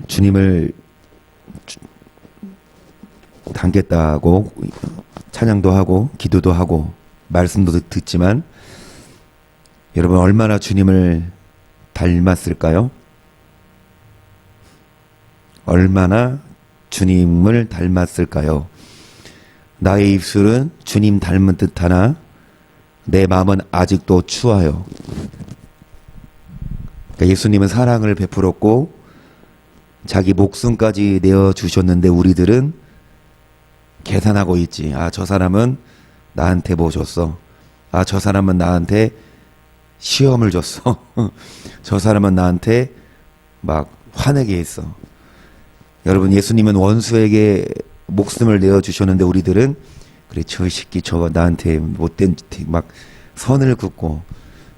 주님을 닮겠다고 찬양도 하고 기도도 하고 말씀도 듣지만 여러분 얼마나 주님을 닮았을까요? 얼마나 주님을 닮았을까요? 나의 입술은 주님 닮은 듯하나 내 마음은 아직도 추워요. 그러니까 예수님은 사랑을 베풀었고 자기 목숨까지 내어주셨는데 우리들은 계산하고 있지. 아, 저 사람은 나한테 뭐 줬어. 아, 저 사람은 나한테 시험을 줬어. 저 사람은 나한테 막 화내게 했어. 여러분, 예수님은 원수에게 목숨을 내어주셨는데 우리들은 그래, 저 새끼 저거 나한테 못된 막 선을 긋고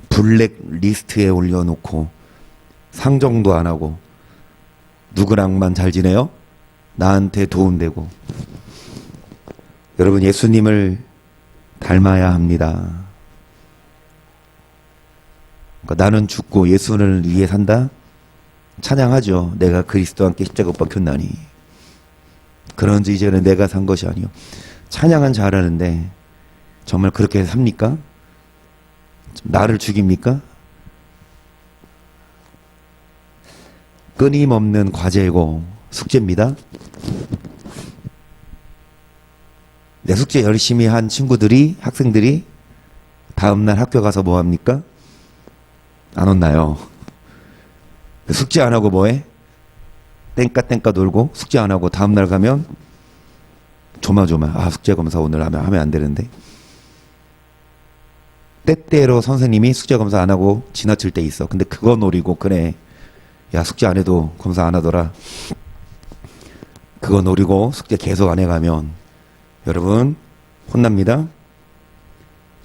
블랙 리스트에 올려놓고 상정도 안 하고 누구랑만 잘 지내요? 나한테 도움되고. 여러분, 예수님을 닮아야 합니다. 그러니까 나는 죽고 예수를 위해 산다? 찬양하죠. 내가 그리스도와 함께 십자가 못 박혔나니. 그런지 이제는 내가 산 것이 아니요. 찬양은 잘하는데 정말 그렇게 삽니까? 나를 죽입니까? 끊임없는 과제이고 숙제입니다. 내 숙제 열심히 한 친구들이, 학생들이 다음날 학교 가서 뭐 합니까? 안 혼나요. 숙제 안 하고 뭐해? 땡까 놀고 숙제 안 하고 다음날 가면 조마조마. 아, 숙제 검사 오늘 하면 안 되는데. 때때로 선생님이 숙제 검사 안 하고 지나칠 때 있어. 근데 그거 노리고 그래. 야, 숙제 안 해도 검사 안 하더라. 그거 노리고 숙제 계속 안 해가면 여러분 혼납니다.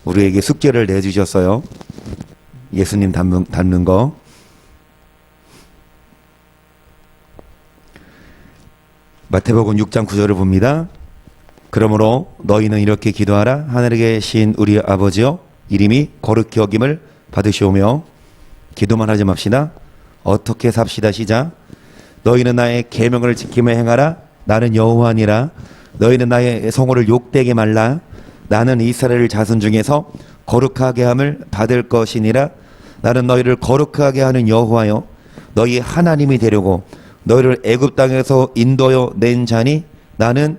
우리에게 숙제를 내주셨어요. 예수님 닮는 거. 마태복음 6장 9절을 봅니다. 그러므로 너희는 이렇게 기도하라. 하늘에 계신 우리 아버지여, 이름이 거룩히 여김을 받으시오며. 기도만 하지 맙시다. 어떻게 삽시다. 시작. 너희는 나의 계명을 지키며 행하라. 나는 여호와니라. 너희는 나의 성호를 욕되게 말라. 나는 이스라엘 자손 중에서 거룩하게 함을 받을 것이니라. 나는 너희를 거룩하게 하는 여호와여, 너희 하나님이 되려고 너희를 애굽 땅에서 인도하여 낸 자니 나는.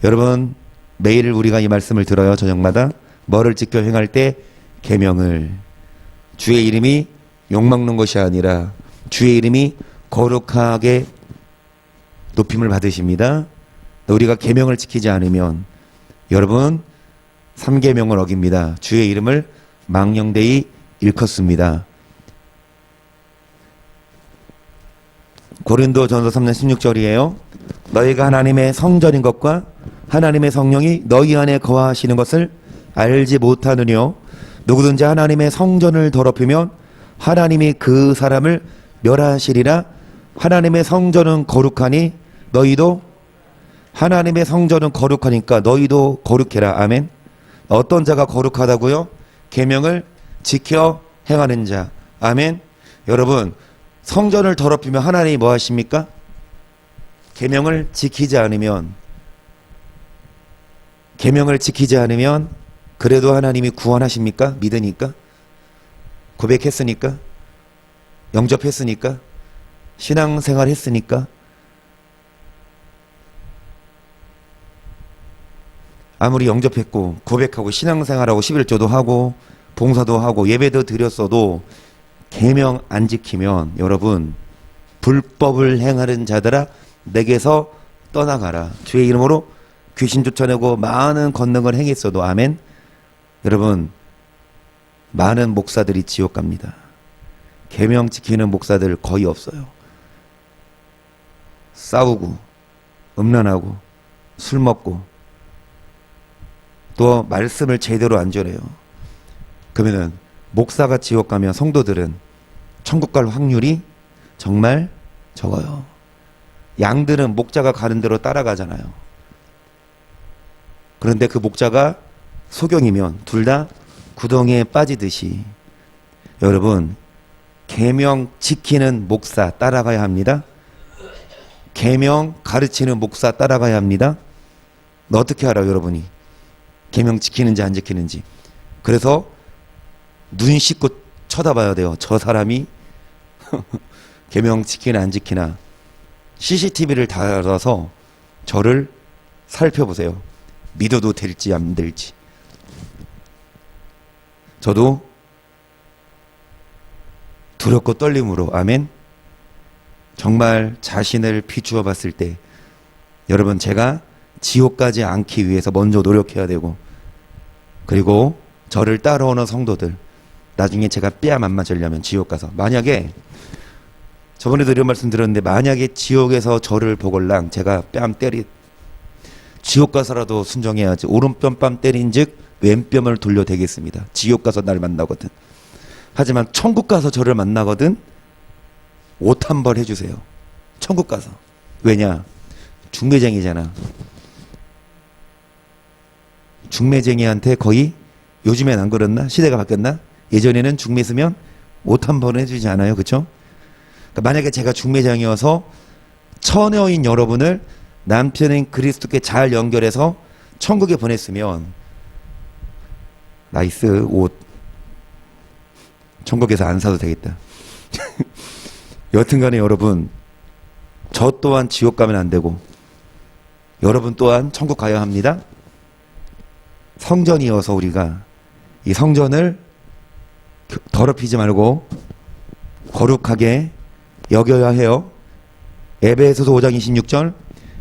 여러분, 매일 우리가 이 말씀을 들어요. 저녁마다. 뭐를 지켜 행할 때? 계명을. 주의 이름이 욕먹는 것이 아니라 주의 이름이 거룩하게 높임을 받으십니다. 우리가 계명을 지키지 않으면 여러분 3계명을 어깁니다. 주의 이름을 망령되이 일컫습니다. 고린도전서 3장 16절이에요. 너희가 하나님의 성전인 것과 하나님의 성령이 너희 안에 거하시는 것을 알지 못하느뇨. 누구든지 하나님의 성전을 더럽히면 하나님이 그 사람을 멸하시리라. 하나님의 성전은 거룩하니 너희도, 하나님의 성전은 거룩하니까 너희도 거룩해라. 아멘. 어떤 자가 거룩하다고요? 계명을 지켜 행하는 자. 아멘. 여러분, 성전을 더럽히면 하나님이 뭐 하십니까? 계명을 지키지 않으면, 계명을 지키지 않으면 그래도 하나님이 구원하십니까? 믿으니까? 고백했으니까? 영접했으니까? 신앙생활 했으니까? 아무리 영접했고 고백하고 신앙생활하고 11조도 하고 봉사도 하고 예배도 드렸어도 계명 안 지키면 여러분, 불법을 행하는 자들아 내게서 떠나가라. 주의 이름으로 귀신 쫓아내고 많은 권능을 행했어도. 아멘. 여러분, 많은 목사들이 지옥 갑니다. 계명 지키는 목사들 거의 없어요. 싸우고 음란하고 술 먹고 또 말씀을 제대로 안 전해요. 그러면은 목사가 지옥 가면 성도들은 천국 갈 확률이 정말 적어요. 양들은 목자가 가는 대로 따라가잖아요. 그런데 그 목자가 소경이면 둘 다 구덩이에 빠지듯이 여러분, 계명 지키는 목사 따라가야 합니다. 계명 가르치는 목사 따라가야 합니다. 어떻게 알아요, 여러분이? 계명 지키는지 안 지키는지. 그래서 눈 씻고 쳐다봐야 돼요. 저 사람이 계명 지키나 안 지키나. CCTV를 달아서 저를 살펴보세요. 믿어도 될지 안 될지. 저도 두렵고 떨림으로, 아멘, 정말 자신을 비추어 봤을 때, 여러분, 제가 지옥 가지 않기 위해서 먼저 노력해야 되고, 그리고 저를 따라오는 성도들, 나중에 제가 뺨 안 맞으려면 지옥 가서, 만약에 저번에도 이런 말씀 드렸는데, 만약에 지옥에서 저를 보걸랑 제가 뺨 지옥 가서라도 순종해야지. 오른뺨 뺨 때린 즉 왼뺨을 돌려대겠습니다. 지옥 가서 날 만나거든. 하지만 천국 가서 저를 만나거든, 옷 한 벌 해주세요. 천국 가서. 왜냐? 중매쟁이잖아. 중매쟁이한테 거의, 요즘엔 안 그렇나? 시대가 바뀌었나? 예전에는 중매 쓰면 옷 한 벌 해주지 않아요, 그쵸? 그러니까 만약에 제가 중매장이어서 처녀인 여러분을 남편인 그리스도께 잘 연결해서 천국에 보냈으면, 나이스, 옷 천국에서 안 사도 되겠다. 여튼간에 여러분, 저 또한 지옥 가면 안 되고 여러분 또한 천국 가야 합니다. 성전이어서 우리가 이 성전을 더럽히지 말고 거룩하게 여겨야 해요. 에베소서 5장 26절,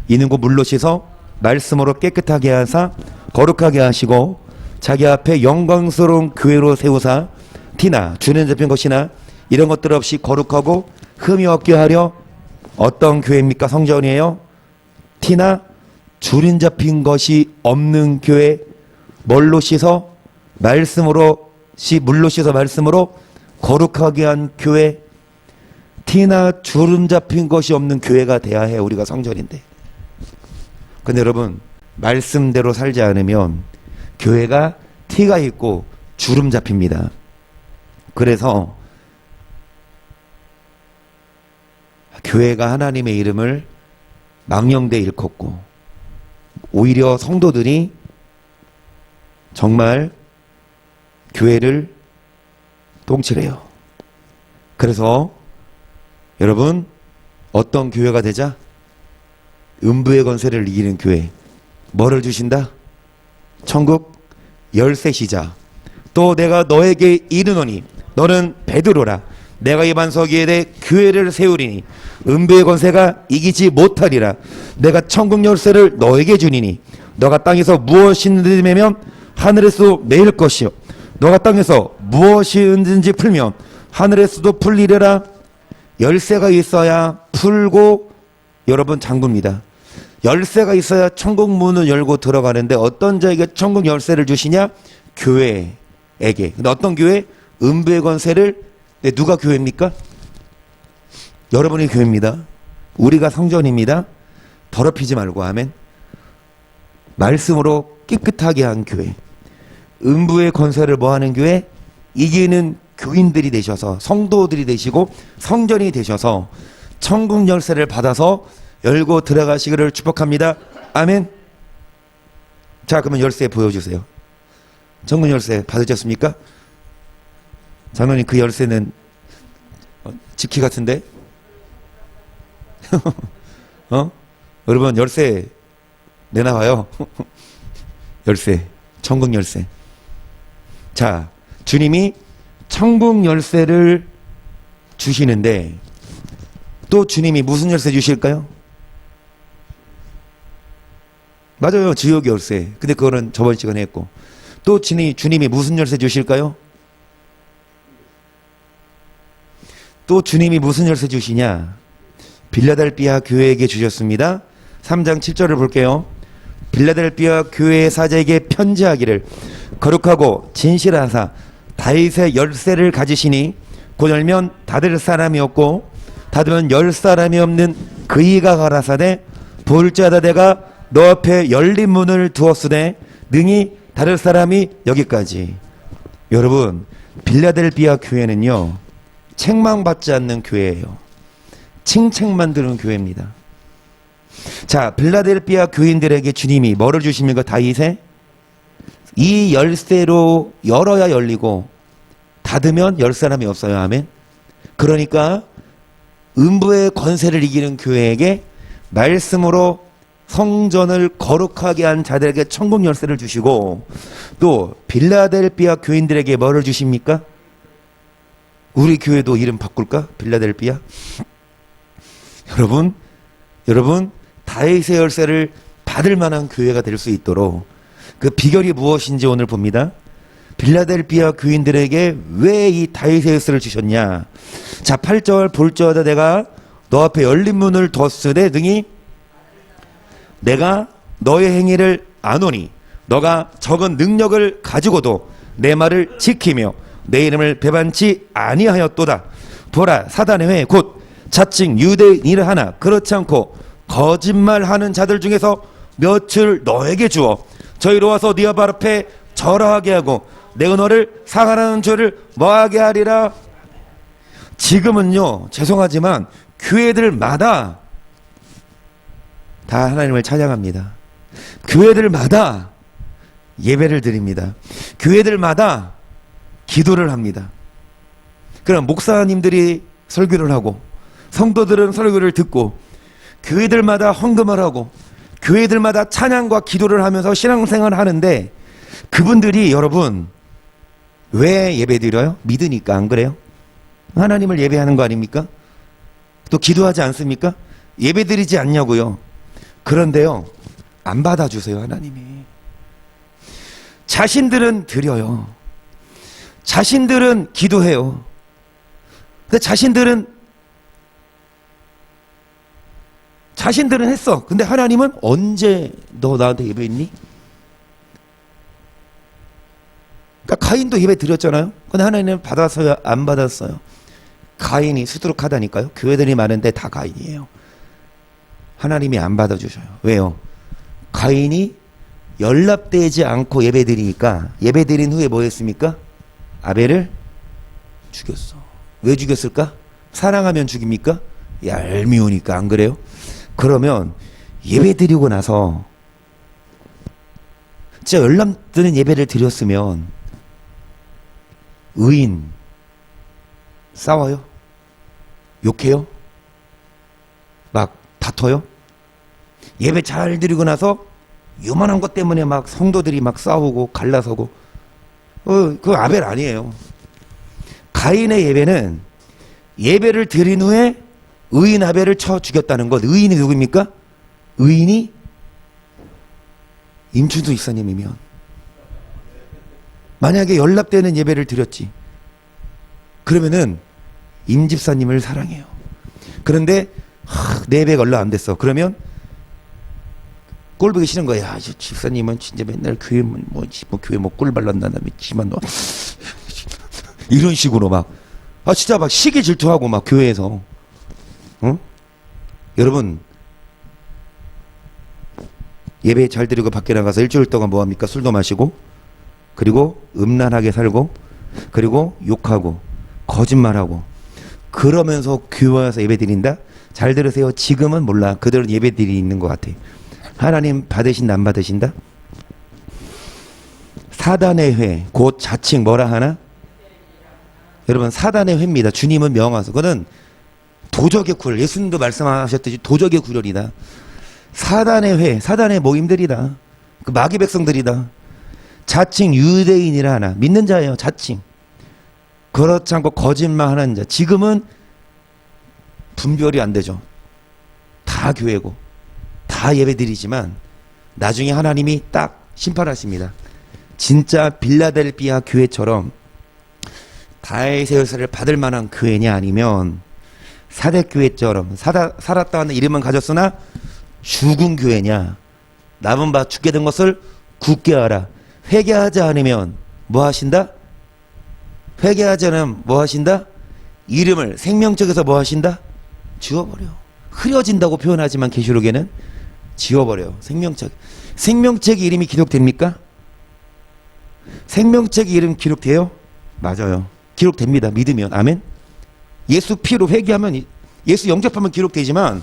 이는 곧 물로 씻어 말씀으로 깨끗하게 하사 거룩하게 하시고 자기 앞에 영광스러운 교회로 세우사 티나 주는 잡힌 것이나 이런 것들 없이 거룩하고 흠이 없게 하려. 어떤 교회입니까? 성전이에요. 티나 주름 잡힌 것이 없는 교회. 뭘로 씻어? 말씀으로, 물로 씻어 말씀으로 거룩하게 한 교회. 티나 주름 잡힌 것이 없는 교회가 돼야 해. 우리가 성전인데. 근데 여러분, 말씀대로 살지 않으면 교회가 티가 있고 주름 잡힙니다. 그래서 교회가 하나님의 이름을 망령되 일컫고, 오히려 성도들이 정말 교회를 똥칠해요. 그래서 여러분, 어떤 교회가 되자? 음부의 권세를 이기는 교회. 뭐를 주신다? 천국 열쇠시자. 또 내가 너에게 이르노니 너는 베드로라. 내가 이 반석 위에 교회를 세우리니 음부의 권세가 이기지 못하리라. 내가 천국 열쇠를 너에게 주니니 너가 땅에서 무엇이든지 매면 하늘에서도 매일 것이요, 너가 땅에서 무엇이든지 풀면 하늘에서도 풀리리라. 열쇠가 있어야 풀고, 여러분, 잠굽니다. 열쇠가 있어야 천국 문을 열고 들어가는데, 어떤 자에게 천국 열쇠를 주시냐? 교회에게. 근데 어떤 교회? 음부의 권세를. 누가 교회입니까? 여러분이 교회입니다. 우리가 성전입니다. 더럽히지 말고, 아멘. 말씀으로 깨끗하게 한 교회. 음부의 권세를 뭐하는 교회? 이기는 교인들이 되셔서, 성도들이 되시고 성전이 되셔서 천국 열쇠를 받아서 열고 들어가시기를 축복합니다. 아멘. 자, 그러면 열쇠 보여주세요. 천국 열쇠 받으셨습니까? 장로님, 그 열쇠는 지키 같은데? 여러분, 열쇠 내놔봐요. 열쇠, 천국 열쇠. 자, 주님이 천국 열쇠를 주시는데, 또 주님이 무슨 열쇠 주실까요? 맞아요, 지옥 열쇠. 근데 그거는 저번 시간에 했고, 또 주님이 무슨 열쇠 주실까요? 또 주님이 무슨 열쇠 주시냐? 빌라델비아 교회에게 주셨습니다. 3장 7절을 볼게요. 빌라델비아 교회의 사제에게 편지하기를, 거룩하고 진실하사 다윗의 열쇠를 가지시니 곧 열면 닫을 사람이 없고 닫으면 열 사람이 없는 그이가 가라사대, 볼지어다 내가 너 앞에 열린 문을 두었으되 능히 닫을 사람이 여기까지. 여러분, 빌라델비아 교회는요, 책망받지 않는 교회예요. 칭책만 드는 교회입니다. 자, 빌라델피아 교인들에게 주님이 뭐를 주십니까? 다윗의 이 열쇠로 열어야 열리고 닫으면 열 사람이 없어요. 아멘. 그러니까 음부의 권세를 이기는 교회에게 말씀으로 성전을 거룩하게 한 자들에게 천국 열쇠를 주시고, 또 빌라델피아 교인들에게 뭐를 주십니까? 우리 교회도 이름 바꿀까? 빌라델피아? 여러분 다윗의 열쇠를 받을 만한 교회가 될 수 있도록 그 비결이 무엇인지 오늘 봅니다. 빌라델피아 교인들에게 왜 이 다윗의 열쇠를 주셨냐? 자, 8절 볼지어다 내가 너 앞에 열린 문을 뒀으되 등이 내가 너의 행위를 아노니 너가 적은 능력을 가지고도 내 말을 지키며 내 이름을 배반치 아니하였도다. 보라, 사단의 회 곧 자칭 유대인이라 하나 그렇지 않고 거짓말하는 자들 중에서 몇을 너에게 주어 저희로 와서 네 발 앞에 절하게 하고 내가 너를 상하라는 죄를 뭐하게 하리라. 지금은요, 죄송하지만 교회들마다 다 하나님을 찬양합니다. 교회들마다 예배를 드립니다. 교회들마다 기도를 합니다. 그럼 목사님들이 설교를 하고 성도들은 설교를 듣고 교회들마다 헌금을 하고 교회들마다 찬양과 기도를 하면서 신앙생활을 하는데, 그분들이 여러분 왜 예배드려요? 믿으니까. 안 그래요? 하나님을 예배하는 거 아닙니까? 또 기도하지 않습니까? 예배드리지 않냐고요. 그런데요, 안 받아주세요. 하나님이. 자신들은 드려요. 자신들은 기도해요. 근데 자신들은 했어. 근데 하나님은 언제 너 나한테 예배했니? 그러니까 가인도 예배 드렸잖아요. 근데 하나님은 받았어요? 안 받았어요? 가인이 수두룩하다니까요. 교회들이 많은데 다 가인이에요. 하나님이 안 받아주셔요. 왜요? 가인이 연락되지 않고 예배 드리니까, 예배 드린 후에 뭐 했습니까? 아벨을 죽였어. 왜 죽였을까? 사랑하면 죽입니까? 얄미우니까. 안 그래요? 그러면 예배 드리고 나서 진짜 열람드는 예배를 드렸으면 의인 싸워요? 욕해요? 막 다퉈요? 예배 잘 드리고 나서 요만한 것 때문에 막 성도들이 막 싸우고 갈라서고, 그거 아벨 아니에요. 가인의 예배는 예배를 드린 후에 의인 아벨을 쳐 죽였다는 것. 의인이 누구입니까? 의인이 임춘수 이사님이면, 만약에 연락되는 예배를 드렸지, 그러면은 임 집사님을 사랑해요. 그런데 내 예배가 얼마 안 됐어. 그러면 꼴 보기 싫은 거야. 이 집사님은 진짜 맨날 교회 교회 꼴 발란다나 미치만 너 이런 식으로 막 진짜 막 시기 질투하고 막 교회에서. 여러분, 예배 잘 드리고 밖에 나가서 일주일 동안 뭐합니까? 술도 마시고, 그리고 음란하게 살고, 그리고 욕하고 거짓말하고, 그러면서 교회 와서 예배 드린다? 잘 들으세요. 지금은 몰라. 그들은 예배 드리는 것 같아. 하나님 받으신다 안 받으신다? 사단의 회 곧 자칭 뭐라 하나? 여러분, 사단의 회입니다. 주님은 명하소. 그거는 도적의 굴, 예수님도 말씀하셨듯이 도적의 굴혈이다. 사단의 회, 사단의 모임들이다. 그 마귀 백성들이다. 자칭 유대인이라 하나, 믿는 자예요. 자칭. 그렇지 않고 거짓말하는 자. 지금은 분별이 안 되죠. 다 교회고 다 예배드리지만 나중에 하나님이 딱 심판하십니다. 진짜 빌라델피아 교회처럼 다윗의 열쇠를 받을 만한 교회냐, 아니면 사대교회처럼 살았다 하는 이름은 가졌으나 죽은 교회냐. 남은 바 죽게 된 것을 굳게 하라. 회개하지 않으면 뭐 하신다? 회개하지 않으면 뭐 하신다? 이름을 생명책에서 뭐 하신다? 지워버려. 흐려진다고 표현하지만 계시록에는 지워버려요. 생명책 이름이 기록됩니까? 생명책 이름 기록돼요? 맞아요. 기록됩니다. 믿으면. 아멘. 예수 피로 회개하면, 예수 영접하면 기록되지만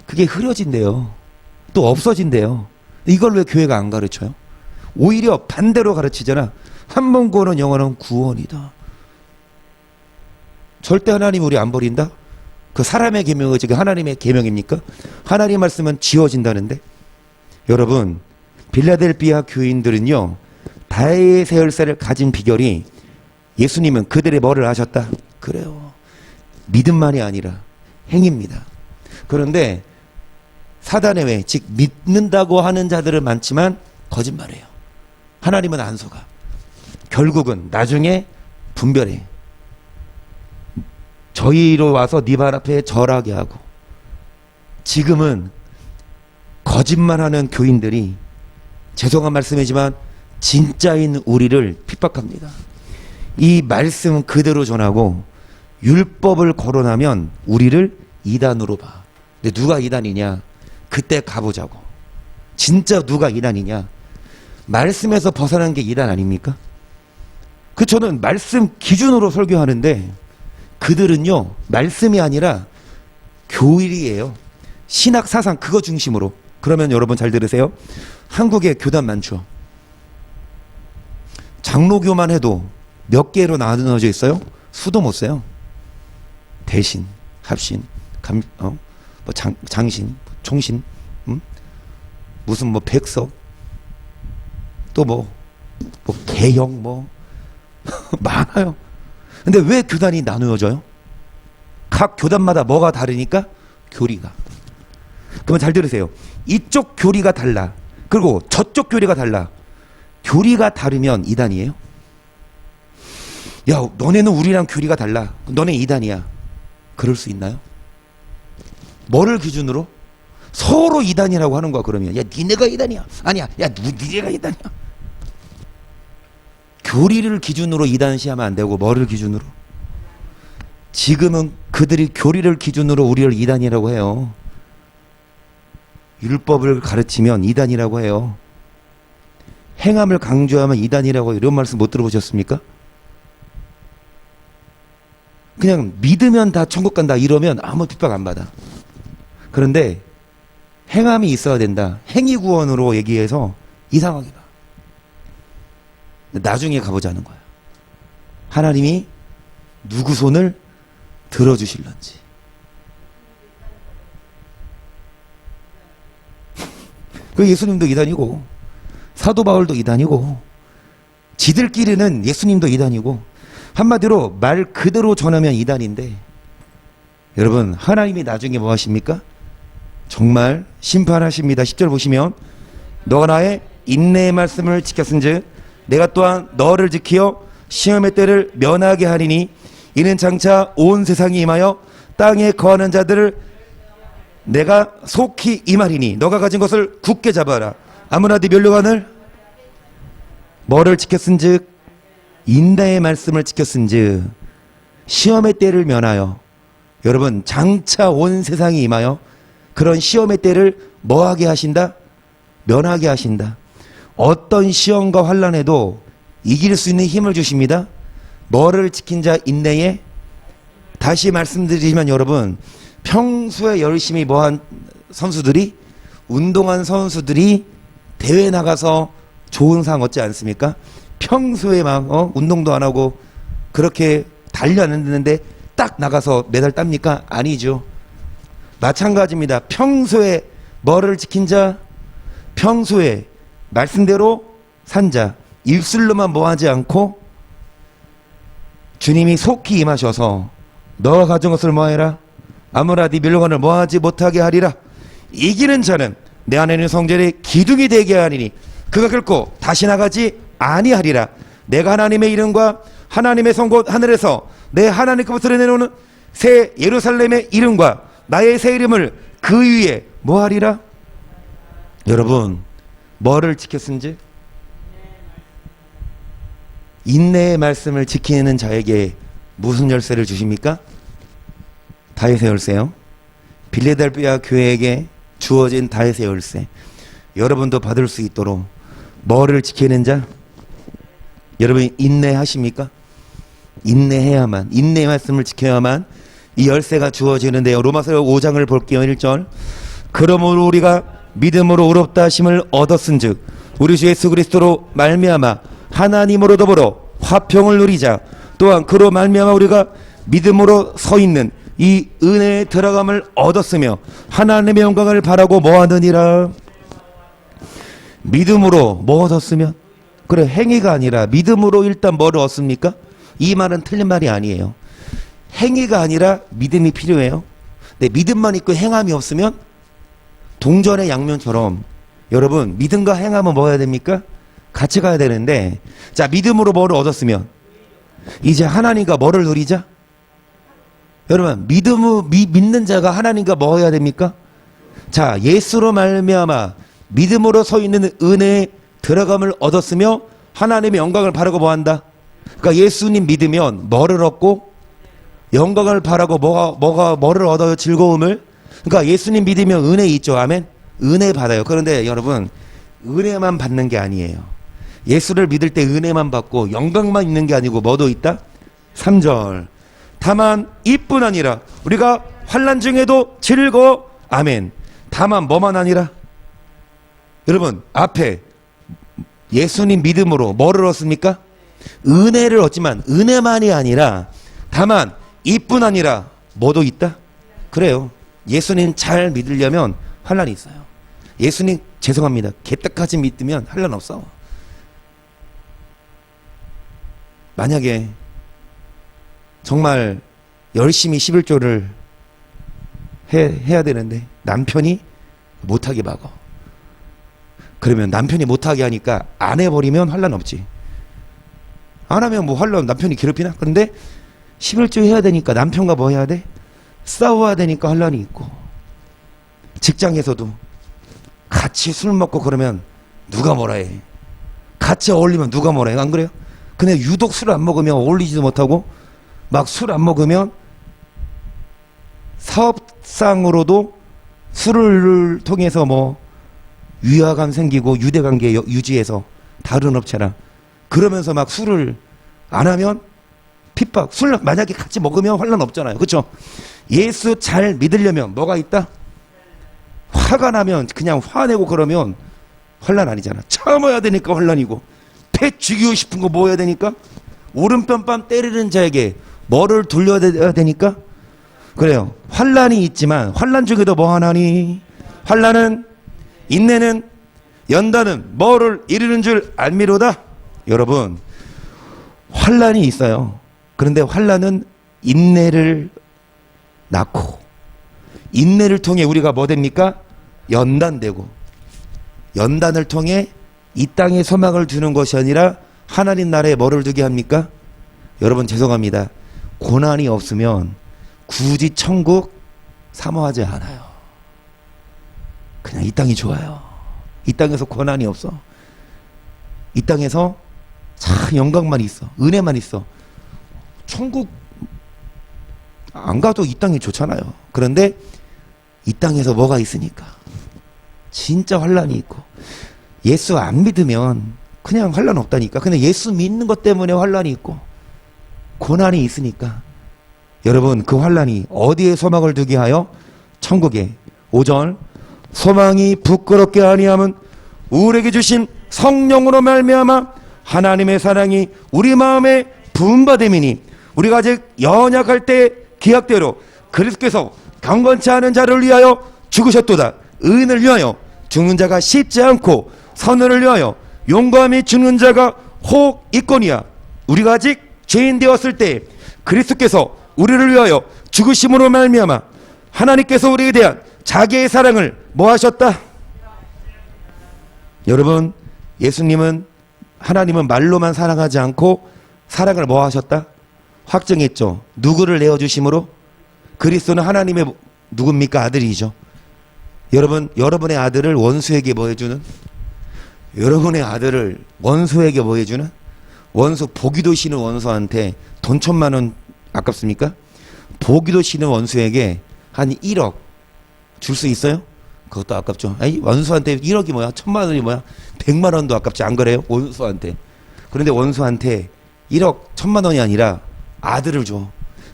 그게 흐려진대요. 또 없어진대요. 이걸 왜 교회가 안 가르쳐요? 오히려 반대로 가르치잖아. 한 번 구원은 영원한 구원이다. 절대 하나님 우리 안 버린다? 그 사람의 계명이 지금 하나님의 계명입니까? 하나님 말씀은 지워진다는데. 여러분, 빌라델비아 교인들은요, 다윗의 열쇠를 가진 비결이 예수님은 그들의 뭐를 하셨다? 그래요. 믿음만이 아니라 행입니다. 그런데 사단의 왜, 즉 믿는다고 하는 자들은 많지만 거짓말해요. 하나님은 안 속아. 결국은 나중에 분별해. 저희로 와서 네 발 앞에 절하게 하고. 지금은 거짓말하는 교인들이 죄송한 말씀이지만 진짜인 우리를 핍박합니다. 이 말씀 그대로 전하고 율법을 거론하면 우리를 이단으로 봐. 근데 누가 이단이냐? 그때 가보자고. 진짜 누가 이단이냐? 말씀에서 벗어난 게 이단 아닙니까? 그 저는 말씀 기준으로 설교하는데 그들은요 말씀이 아니라 교리예요. 신학 사상 그거 중심으로. 그러면 여러분 잘 들으세요. 한국에 교단 많죠. 장로교만 해도 몇 개로 나눠져 있어요? 수도 못 세요. 대신, 합신, 장신, 총신, 무슨 뭐 백석, 또 뭐 개형 많아요. 근데 왜 교단이 나누어져요? 각 교단마다 뭐가 다르니까? 교리가. 그러면 잘 들으세요. 이쪽 교리가 달라. 그리고 저쪽 교리가 달라. 교리가 다르면 이단이에요? 야, 너네는 우리랑 교리가 달라. 너네 이단이야. 그럴 수 있나요? 뭐를 기준으로? 서로 이단이라고 하는 거야. 그러면 야, 니네가 이단이야. 아니야. 야, 니네가 이단이야. 교리를 기준으로 이단시하면 안 되고 뭐를 기준으로? 지금은 그들이 교리를 기준으로 우리를 이단이라고 해요. 율법을 가르치면 이단이라고 해요. 행함을 강조하면 이단이라고 해요. 이런 말씀 못 들어보셨습니까? 그냥 믿으면 다 천국 간다 이러면 아무 핍박 안 받아. 그런데 행함이 있어야 된다. 행위 구원으로 얘기해서 이상하게 봐. 나중에 가보자는 거야. 하나님이 누구 손을 들어주실런지. 그 예수님도 이단이고 사도 바울도 이단이고 지들끼리는 예수님도 이단이고 한마디로 말 그대로 전하면 이단인데 여러분 하나님이 나중에 뭐 하십니까? 정말 심판하십니다. 10절 보시면 너가 나의 인내의 말씀을 지켰은즉 내가 또한 너를 지키어 시험의 때를 면하게 하리니 이는 장차 온 세상이 임하여 땅에 거하는 자들을 내가 속히 임하리니 너가 가진 것을 굳게 잡아라. 아무나 네 멸류관을 뭐를 지켰은즉 인내의 말씀을 지켰은즉 시험의 때를 면하여 여러분 장차 온 세상이 임하여 그런 시험의 때를 뭐하게 하신다? 면하게 하신다. 어떤 시험과 환난에도 이길 수 있는 힘을 주십니다. 뭐를 지킨 자 인내에 다시 말씀드리지만 여러분 평소에 열심히 뭐한 선수들이 운동한 선수들이 대회 나가서 좋은 상 얻지 않습니까? 평소에 막 운동도 안 하고 그렇게 달려 안 했는데 딱 나가서 메달 땁니까? 아니죠. 마찬가지입니다. 평소에 뭐를 지킨 자, 평소에 말씀대로 산 자, 입술로만 뭐하지 않고 주님이 속히 임하셔서 너가 가진 것을 뭐해라? 아무나 네 멸류관을 뭐하지 못하게 하리라. 이기는 자는 내 안에 있는 성전의 기둥이 되게 하리니 그가 결코 다시 나가지 아니하리라. 내가 하나님의 이름과 하나님의 성곳 하늘에서 내 하나님께로부터 내놓는 새 예루살렘의 이름과 나의 새 이름을 그 위에 뭐하리라? 여러분 뭐를 지켰은지? 인내의 말씀을 지키는 자에게 무슨 열쇠를 주십니까? 다윗의 열쇠요. 빌라델비아 교회에게 주어진 다윗의 열쇠. 여러분도 받을 수 있도록 뭐를 지키는 자? 여러분 인내하십니까? 인내해야만, 인내의 말씀을 지켜야만 이 열쇠가 주어지는데요. 로마서 5장을 볼게요. 1절. 그러므로 우리가 믿음으로 의롭다 하심을 얻었은즉 우리 주 예수 그리스도로 말미암아 하나님으로 더불어 화평을 누리자. 또한 그로 말미암아 우리가 믿음으로 서 있는 이 은혜에 들어감을 얻었으며 하나님의 영광을 바라고 뭐하느니라. 믿음으로 뭐 얻었으면? 그래, 행위가 아니라 믿음으로 일단 뭐를 얻습니까? 이 말은 틀린 말이 아니에요. 행위가 아니라 믿음이 필요해요. 근데 믿음만 있고 행함이 없으면 동전의 양면처럼, 여러분 믿음과 행함은 뭐 해야 됩니까? 같이 가야 되는데, 자, 믿음으로 뭐를 얻었으면 이제 하나님과 뭐를 누리자? 여러분 믿는 자가 하나님과 뭐 해야 됩니까? 자, 예수로 말미암아 믿음으로 서 있는 은혜에 들어감을 얻었으며 하나님의 영광을 바라고 뭐한다? 그러니까 예수님 믿으면 뭐를 얻고 영광을 바라고 뭐를 얻어요? 즐거움을. 그러니까 예수님 믿으면 은혜 있죠. 아멘. 은혜 받아요. 그런데 여러분 은혜만 받는 게 아니에요. 예수를 믿을 때 은혜만 받고 영광만 있는 게 아니고 뭐도 있다? 3절. 다만 이뿐 아니라 우리가 환난 중에도 즐거워. 아멘. 다만 뭐만 아니라, 여러분 앞에 예수님 믿음으로 뭐를 얻습니까? 은혜를 얻지만 은혜만이 아니라 다만 이뿐 아니라 뭐도 있다? 그래요. 예수님 잘 믿으려면 환난이 있어요. 예수님 죄송합니다. 개떡같이 믿으면 환난 없어. 만약에 정말 열심히 11조를 해야 되는데 남편이 못하게 막어. 그러면 남편이 못하게 하니까 안 해버리면 환난 없지. 안 하면 뭐 환난, 남편이 괴롭히나? 그런데 11조 해야 되니까 남편과 뭐 해야 돼? 싸워야 되니까 환난이 있고, 직장에서도 같이 술 먹고 그러면 누가 뭐라 해. 같이 어울리면 누가 뭐라 해. 안 그래요? 근데 유독 술 안 먹으면 어울리지도 못하고, 막 술 안 먹으면 사업상으로도 술을 통해서 뭐 위화감 생기고 유대관계 유지해서 다른 업체랑 그러면서 막 술을 안 하면 핍박. 술 만약에 같이 먹으면 환난 없잖아요. 그렇죠? 예수 잘 믿으려면 뭐가 있다? 화가 나면 그냥 화내고 그러면 환난 아니잖아. 참아야 되니까 환난이고, 패 죽이고 싶은 거 뭐 해야 되니까? 오른편 뺨 때리는 자에게 뭐를 돌려야 되니까? 그래요. 환난이 있지만 환난 중에도 뭐 하나니? 환난은, 인내는, 연단은 뭐를 이루는 줄 알미로다. 여러분 환난이 있어요. 그런데 환난은 인내를 낳고, 인내를 통해 우리가 뭐 됩니까? 연단되고, 연단을 통해 이 땅에 소망을 두는 것이 아니라 하나님 나라에 뭐를 두게 합니까? 여러분 죄송합니다. 고난이 없으면 굳이 천국 사모하지 않아요. 그냥 이 땅이 좋아요. 이 땅에서 고난이 없어. 이 땅에서 참 영광만 있어. 은혜만 있어. 천국 안 가도 이 땅이 좋잖아요. 그런데 이 땅에서 뭐가 있으니까? 진짜 환난이 있고, 예수 안 믿으면 그냥 환난 없다니까. 근데 예수 믿는 것 때문에 환난이 있고 고난이 있으니까, 여러분 그 환난이 어디에 소망을 두게 하여? 천국에. 5절. 소망이 부끄럽게 아니함은 우리에게 주신 성령으로 말미암아 하나님의 사랑이 우리 마음에 부음받음이니, 우리가 아직 연약할 때 기약대로 그리스도께서 강건치 않은 자를 위하여 죽으셨도다. 의인을 위하여 죽는 자가 쉽지 않고 선을 위하여 용감히 죽는 자가 혹 있거니와. 우리가 아직 죄인 되었을 때 그리스도께서 우리를 위하여 죽으심으로 말미암아 하나님께서 우리에 대한 자기의 사랑을 뭐 하셨다? 여러분 예수님은, 하나님은 말로만 사랑하지 않고 사랑을 뭐 하셨다? 확증했죠. 누구를 내어주심으로? 그리스도는 하나님의 누굽니까? 아들이죠. 여러분, 여러분의 아들을 원수에게 뭐 해주는? 여러분의 아들을 원수에게 뭐 해주는? 원수, 보기도 싫은 원수한테 돈 1,000만 원 아깝습니까? 보기도 싫은 원수에게 한 1억 줄 수 있어요? 그것도 아깝죠. 아니, 원수한테 1억이 뭐야? 1,000만 원이 뭐야? 100만 원도 아깝지, 안 그래요? 원수한테. 그런데 원수한테 1억 1,000만 원이 아니라 아들을 줘.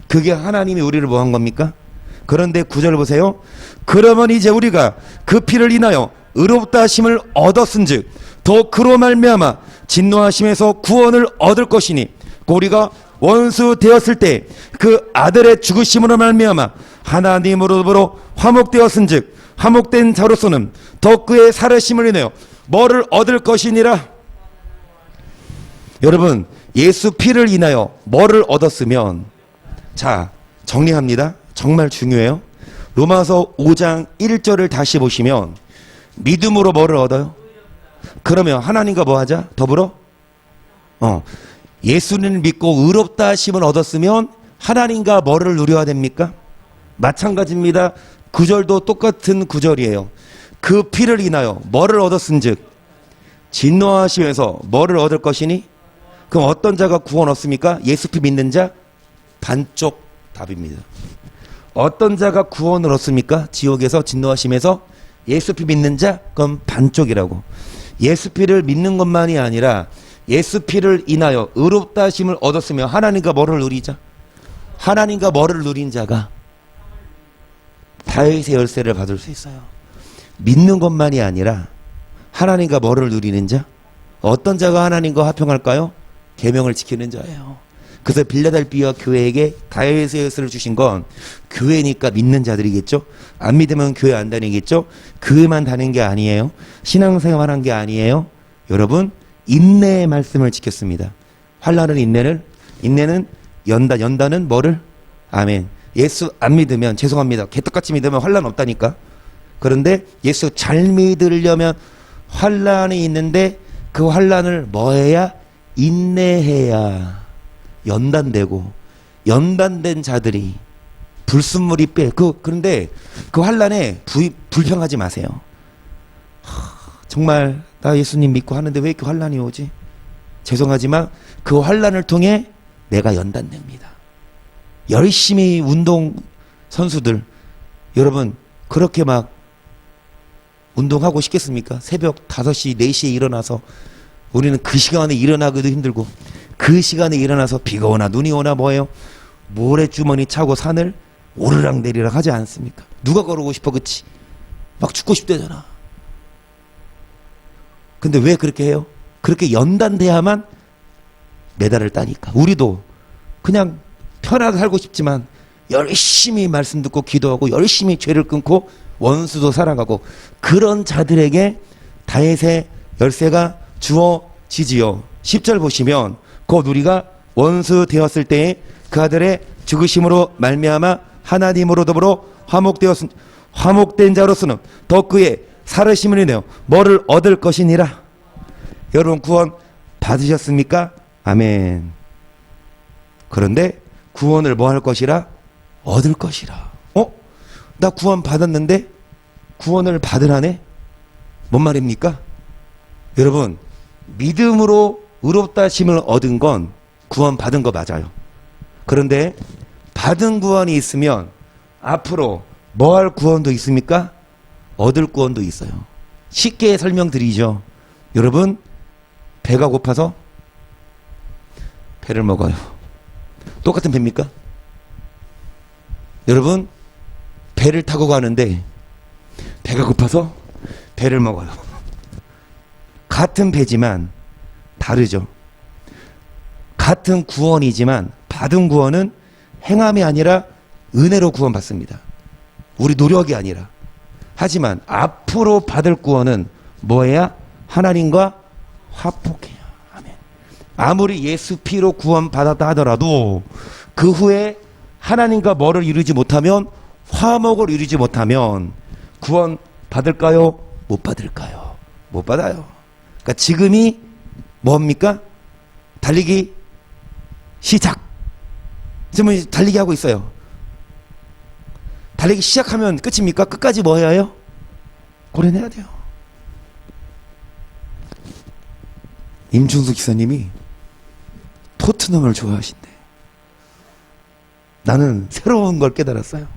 그게 하나님이 우리를 뭐 한 겁니까? 그런데 9절 보세요. 그러면 이제 우리가 그 피를 인하여 의롭다 하심을 얻었은즉 더 그로 말미암아 진노하심에서 구원을 얻을 것이니 우리가 원수 되었을 때 그 아들의 죽으심으로 말미암아 하나님으로 더불어 화목되었은즉 화목된 자로서는 더 그의 살으심을 인하여 뭐를 얻을 것이니라. 여러분, 예수 피를 인하여 뭐를 얻었으면, 자, 정리합니다. 정말 중요해요. 로마서 5장 1절을 다시 보시면 믿음으로 뭐를 얻어요? 그러면 하나님과 뭐 하자? 더불어? 예수님을 믿고 의롭다 하심을 얻었으면 하나님과 뭐를 누려야 됩니까? 마찬가지입니다. 구절도 똑같은 구절이에요. 그 피를 인하여 뭐를 얻었은즉 진노하시면서 뭐를 얻을 것이니? 그럼 어떤 자가 구원 얻습니까? 예수 피 믿는 자? 반쪽 답입니다. 어떤 자가 구원을 얻습니까? 지옥에서 진노하심에서 예수 피 믿는 자? 그럼 반쪽이라고. 예수 피를 믿는 것만이 아니라 예수 피를 인하여 의롭다 하심을 얻었으면 하나님과 뭐를 누리자? 하나님과 뭐를 누린 자가 다윗의 열쇠를 받을 수 있어요. 믿는 것만이 아니라 하나님과 뭐를 누리는 자? 어떤 자가 하나님과 화평할까요? 계명을 지키는 자예요. 그래서 빌라델비아 교회에게 다윗의 열쇠를 주신 건 교회니까 믿는 자들이겠죠. 안 믿으면 교회 안 다니겠죠. 교회만 다니는 게 아니에요. 신앙생활한 게 아니에요. 여러분, 인내의 말씀을 지켰습니다. 환난은 인내는 연다는 뭐를? 아멘. 예수 안 믿으면 죄송합니다. 개떡같이 믿으면 환난 없다니까. 그런데 예수 잘 믿으려면 환난이 있는데 그 환난을 뭐 해야? 인내해야. 연단된 자들이 불순물이 그런데 그 환난에 불평하지 마세요. 정말 나 예수님 믿고 하는데 왜 이렇게 환난이 오지? 죄송하지만 그 환난을 통해 내가 연단됩니다. 열심히 운동 선수들 여러분 그렇게 막 운동하고 싶겠습니까? 새벽 5시, 4시에 일어나서 우리는 그 시간에 일어나기도 힘들고 그 시간에 일어나서 비가 오나 눈이 오나 뭐예요? 모래주머니 차고 산을 오르락 내리락 하지 않습니까? 누가 걸어오고 싶어 그치? 막 죽고 싶대잖아. 근데 왜 그렇게 해요? 그렇게 연단돼야만 메달을 따니까. 우리도 그냥 편하게 살고 싶지만 열심히 말씀 듣고 기도하고 열심히 죄를 끊고 원수도 살아가고 그런 자들에게 다윗의 열쇠가 주어지지요. 10절 보시면 곧 우리가 원수 되었을 때에 그 아들의 죽으심으로 말미암아 하나님으로 더불어 화목된 자로서는 더 그의 살으심을 인하여 뭐를 얻을 것이니라. 여러분 구원 받으셨습니까? 아멘. 그런데 구원을 뭐 할 것이라? 얻을 것이라. 나 구원 받았는데 구원을 받으라네? 뭔 말입니까? 여러분 믿음으로 의롭다 하심을 얻은 건 구원 받은 거 맞아요. 그런데 받은 구원이 있으면 앞으로 뭐 할 구원도 있습니까? 얻을 구원도 있어요. 쉽게 설명드리죠. 여러분 배가 고파서 배를 먹어요. 똑같은 배입니까? 여러분 배를 타고 가는데 배가 고파서 배를 먹어요. 같은 배지만 다르죠. 같은 구원이지만 받은 구원은 행함이 아니라 은혜로 구원받습니다. 우리 노력이 아니라. 하지만 앞으로 받을 구원은 뭐해야? 하나님과 화목해야. 아멘. 아무리 예수 피로 구원받았다 하더라도 그 후에 하나님과 뭐를 이루지 못하면 화목을 이루지 못하면 구원 받을까요? 못 받을까요? 못 받아요. 그러니까 지금이 뭡니까? 달리기 시작. 지금 달리기 하고 있어요. 달리기 시작하면 끝입니까? 끝까지 뭐 해야 해요? 고려내야 돼요. 임충수 기사님이 토트넘을 좋아하신대. 나는 새로운 걸 깨달았어요.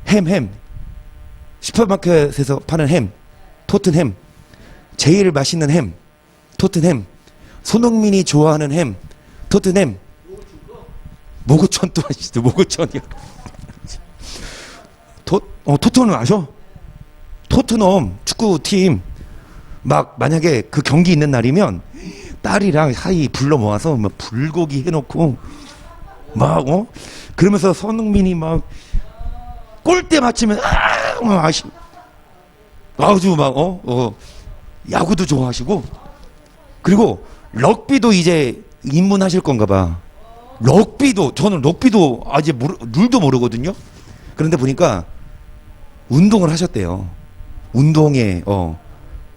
햄 슈퍼마켓에서 파는 햄 토튼햄, 제일 맛있는 햄 토튼햄, 손흥민이 좋아하는 햄 토튼햄, 모구천 또 맛있어. 모구천이요. 토트넘을 아셔? 토트넘 축구팀 막 만약에 그 경기 있는 날이면 딸이랑 사이 불러 모아서 막 불고기 해놓고 막 그러면서 손흥민이 막 골대 맞추면 아주 막 야구도 좋아하시고, 그리고 럭비도 이제 입문하실 건가 봐. 저는 럭비도 아직 룰도 모르거든요. 그런데 보니까 운동을 하셨대요. 운동에 그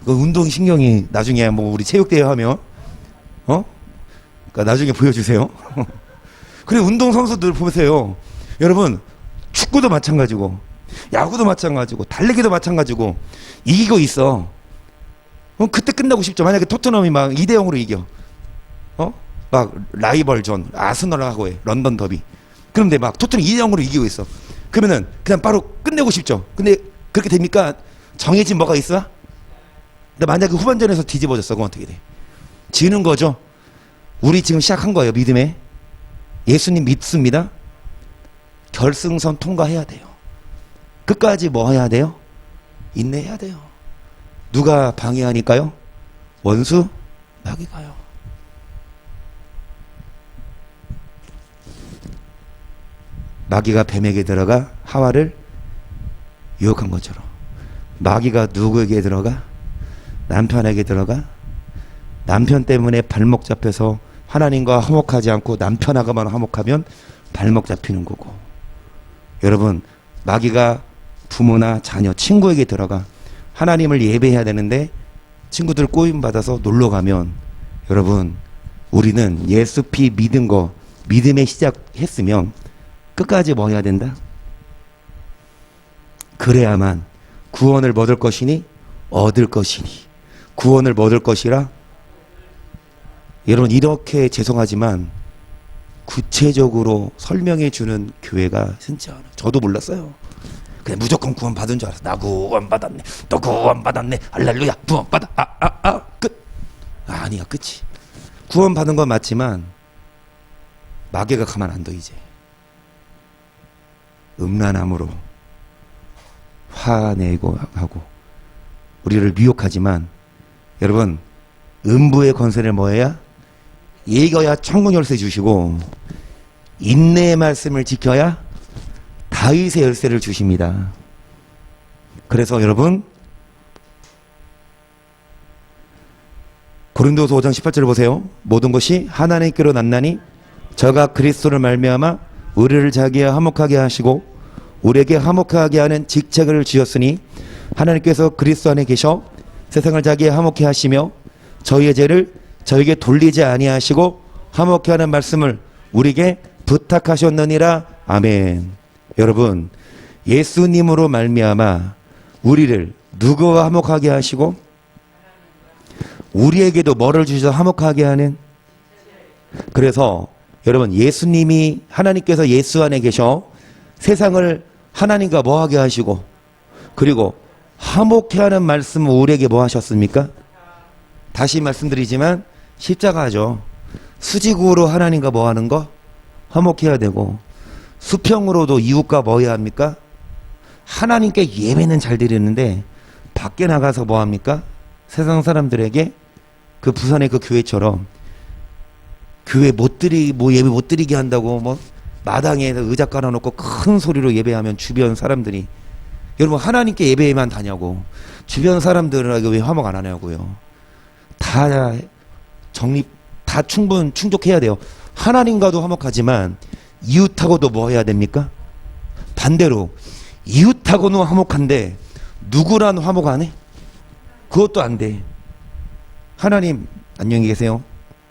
운동 신경이 나중에 뭐 우리 체육대회 하면 그러니까 나중에 보여주세요. 그리고 운동 선수들 보세요. 여러분, 축구도 마찬가지고 야구도 마찬가지고 달리기도 마찬가지고 이기고 있어. 그때 끝나고 싶죠. 만약에 토트넘이 막 2대0으로 이겨. 막 라이벌전 아스널하고의 런던 더비. 그런데 막 토트넘이 2대0으로 이기고 있어. 그러면은 그냥 바로 끝내고 싶죠. 근데 그렇게 됩니까? 정해진 뭐가 있어? 근데 만약에 후반전에서 뒤집어졌어. 그럼 어떻게 돼? 지는 거죠. 우리 지금 시작한 거예요. 믿음에. 예수님 믿습니다. 결승선 통과해야 돼요. 끝까지 뭐 해야 돼요? 인내해야 돼요. 누가 방해하니까요? 원수 마귀가요. 마귀가 뱀에게 들어가 하와를 유혹한 것처럼 마귀가 누구에게 들어가? 남편에게 들어가? 남편 때문에 발목 잡혀서 하나님과 화목하지 않고 남편하고만 화목하면 발목 잡히는 거고, 여러분, 마귀가 부모나 자녀, 친구에게 들어가 하나님을 예배해야 되는데 친구들 꼬임받아서 놀러가면, 여러분, 우리는 예수 피 믿은 거 믿음에 시작했으면 끝까지 뭐 해야 된다? 그래야만 구원을 얻을 것이니 얻을 것이니 구원을 얻을 것이라. 여러분, 이렇게 죄송하지만 구체적으로 설명해 주는 교회가 진짜 저도 몰랐어요. 그냥 무조건 구원 받은 줄 알았어. 나 구원 받았네, 또 구원 받았네, 할렐루야, 구원 받아, 끝. 아니야, 끝이. 구원 받은 건 맞지만 마귀가 가만 안 둬. 이제 음란함으로 화내고 하고 우리를 미혹하지만, 여러분, 음부의 권세를 뭐해야? 이겨야 천국 열쇠 주시고 인내의 말씀을 지켜야 다윗의 열쇠를 주십니다. 그래서 여러분, 고린도서 5장 18절을 보세요. 모든 것이 하나님께로 났나니 저가 그리스도를 말미암아 우리를 자기와 화목하게 하시고 우리에게 화목하게 하는 직책을 주셨으니 하나님께서 그리스도 안에 계셔 세상을 자기와 화목케 하시며 저희의 죄를 저에게 돌리지 아니하시고 화목케 하는 말씀을 우리에게 부탁하셨느니라. 아멘. 여러분, 예수님으로 말미암아 우리를 누구와 화목하게 하시고 우리에게도 뭐를 주셔서 화목하게 하는. 그래서 여러분, 예수님이, 하나님께서 예수 안에 계셔 세상을 하나님과 뭐하게 하시고 그리고 화목케 하는 말씀을 우리에게 뭐 하셨습니까? 다시 말씀드리지만 십자가죠. 수직으로 하나님과 뭐 하는 거? 화목해야 되고, 수평으로도 이웃과 뭐 해야 합니까? 하나님께 예배는 잘 드리는데 밖에 나가서 뭐 합니까? 세상 사람들에게 그 부산의 그 교회처럼 교회 예배 못 드리게 한다고 뭐 마당에서 의자 깔아놓고 큰 소리로 예배하면 주변 사람들이, 여러분, 하나님께 예배만 다냐고 주변 사람들에게 왜 화목 안 하냐고요. 다 충족해야 돼요. 하나님과도 화목하지만 이웃하고도 뭐 해야 됩니까? 반대로 이웃하고는 화목한데 누구랑 화목 안 해? 그것도 안 돼. 하나님 안녕히 계세요,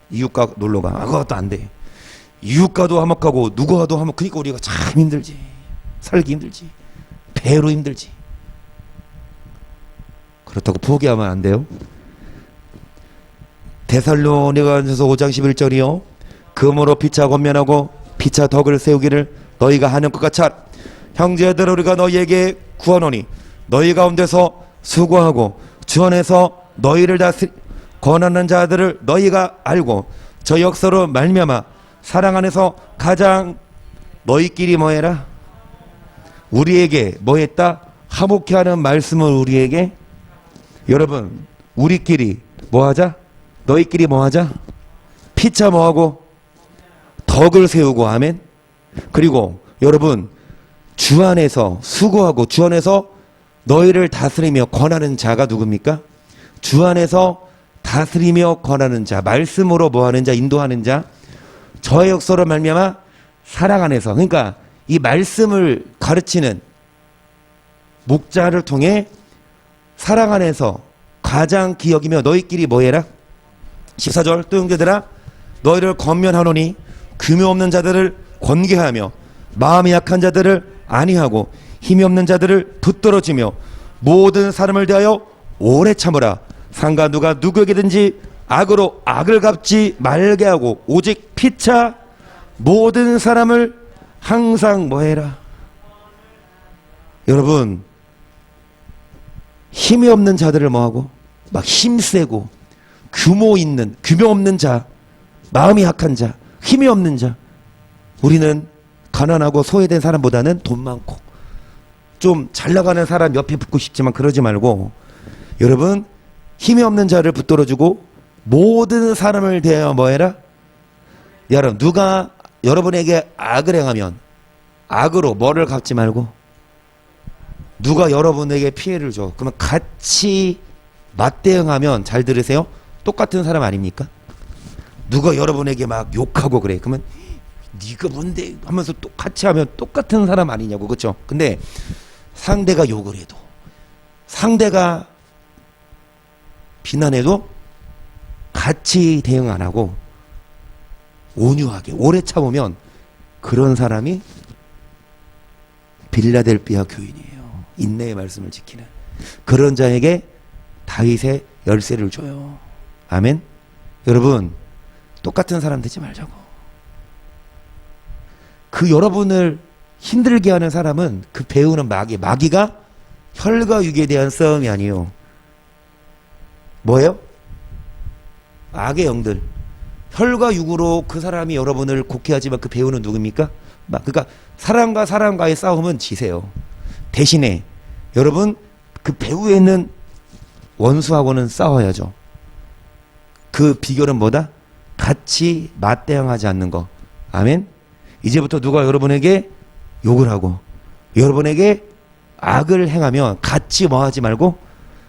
이웃과 놀러가, 그것도 안 돼. 이웃과도 화목하고 누구와도 화목. 그러니까 우리가 참 힘들지. 살기 힘들지. 배로 힘들지. 그렇다고 포기하면 안 돼요. 데살로니가전서 5장 11절이요. 그러므로 피차 권면하고 피차 덕을 세우기를 너희가 하는 것 같이 하라. 형제들, 우리가 너희에게 구하노니 너희 가운데서 수고하고 주 안에서 너희를 권하는 자들을 너희가 알고 저 역사로 말미암아 사랑 안에서 가장 너희끼리 뭐해라? 우리에게 뭐했다? 화목케 하는 말씀을 우리에게. 여러분, 우리끼리 뭐 하자? 너희끼리 뭐 하자? 피차 뭐 하고? 덕을 세우고. 아멘. 그리고 여러분, 주 안에서 수고하고 주 안에서 너희를 다스리며 권하는 자가 누굽니까? 주 안에서 다스리며 권하는 자, 말씀으로 뭐 하는 자, 인도하는 자, 저의 역사로 말미암아 사랑 안에서. 그러니까 이 말씀을 가르치는 목자를 통해 사랑 안에서 가장 기여기며 너희끼리 뭐 해라? 14절 또 형제들아 너희를 권면하노니 금요 없는 자들을 권계하며 마음이 약한 자들을 안위하고 힘이 없는 자들을 붙들어주며 모든 사람을 대하여 오래 참으라. 상가 누가 누구에게든지 악으로 악을 갚지 말게 하고 오직 피차 모든 사람을 항상 뭐 해라. 여러분, 힘이 없는 자들을 뭐 하고 막 힘세고 규모 없는 자, 마음이 약한 자, 힘이 없는 자. 우리는 가난하고 소외된 사람보다는 돈 많고 좀 잘 나가는 사람 옆에 붙고 싶지만 그러지 말고 여러분, 힘이 없는 자를 붙들어주고 모든 사람을 대하여 뭐 해라? 여러분, 누가 여러분에게 악을 행하면 악으로 뭐를 갚지 말고 누가 여러분에게 피해를 줘. 그러면 같이 맞대응하면, 잘 들으세요, 똑같은 사람 아닙니까? 누가 여러분에게 막 욕하고 그래. 그러면 네가 뭔데 하면서 똑같이 하면 똑같은 사람 아니냐고. 그렇죠? 근데 상대가 욕을 해도 상대가 비난해도 같이 대응 안 하고 온유하게 오래 참으면 그런 사람이 빌라델비아 교인이에요. 인내의 말씀을 지키는 그런 자에게 다윗의 열쇠를 줘요. 아멘. 여러분, 똑같은 사람 되지 말자고. 그 여러분을 힘들게 하는 사람은 그 배우는 마귀가 혈과 육에 대한 싸움이 아니에요. 뭐예요? 악의 영들. 혈과 육으로 그 사람이 여러분을 곡해하지만 그 배우는 누굽니까? 그러니까 사람과 사람과의 싸움은 지세요. 대신에 여러분, 그 배후에 있는 원수하고는 싸워야죠. 그 비결은 뭐다? 같이 맞대응하지 않는 거. 아멘. 이제부터 누가 여러분에게 욕을 하고 여러분에게 악을 행하면 같이 뭐 하지 말고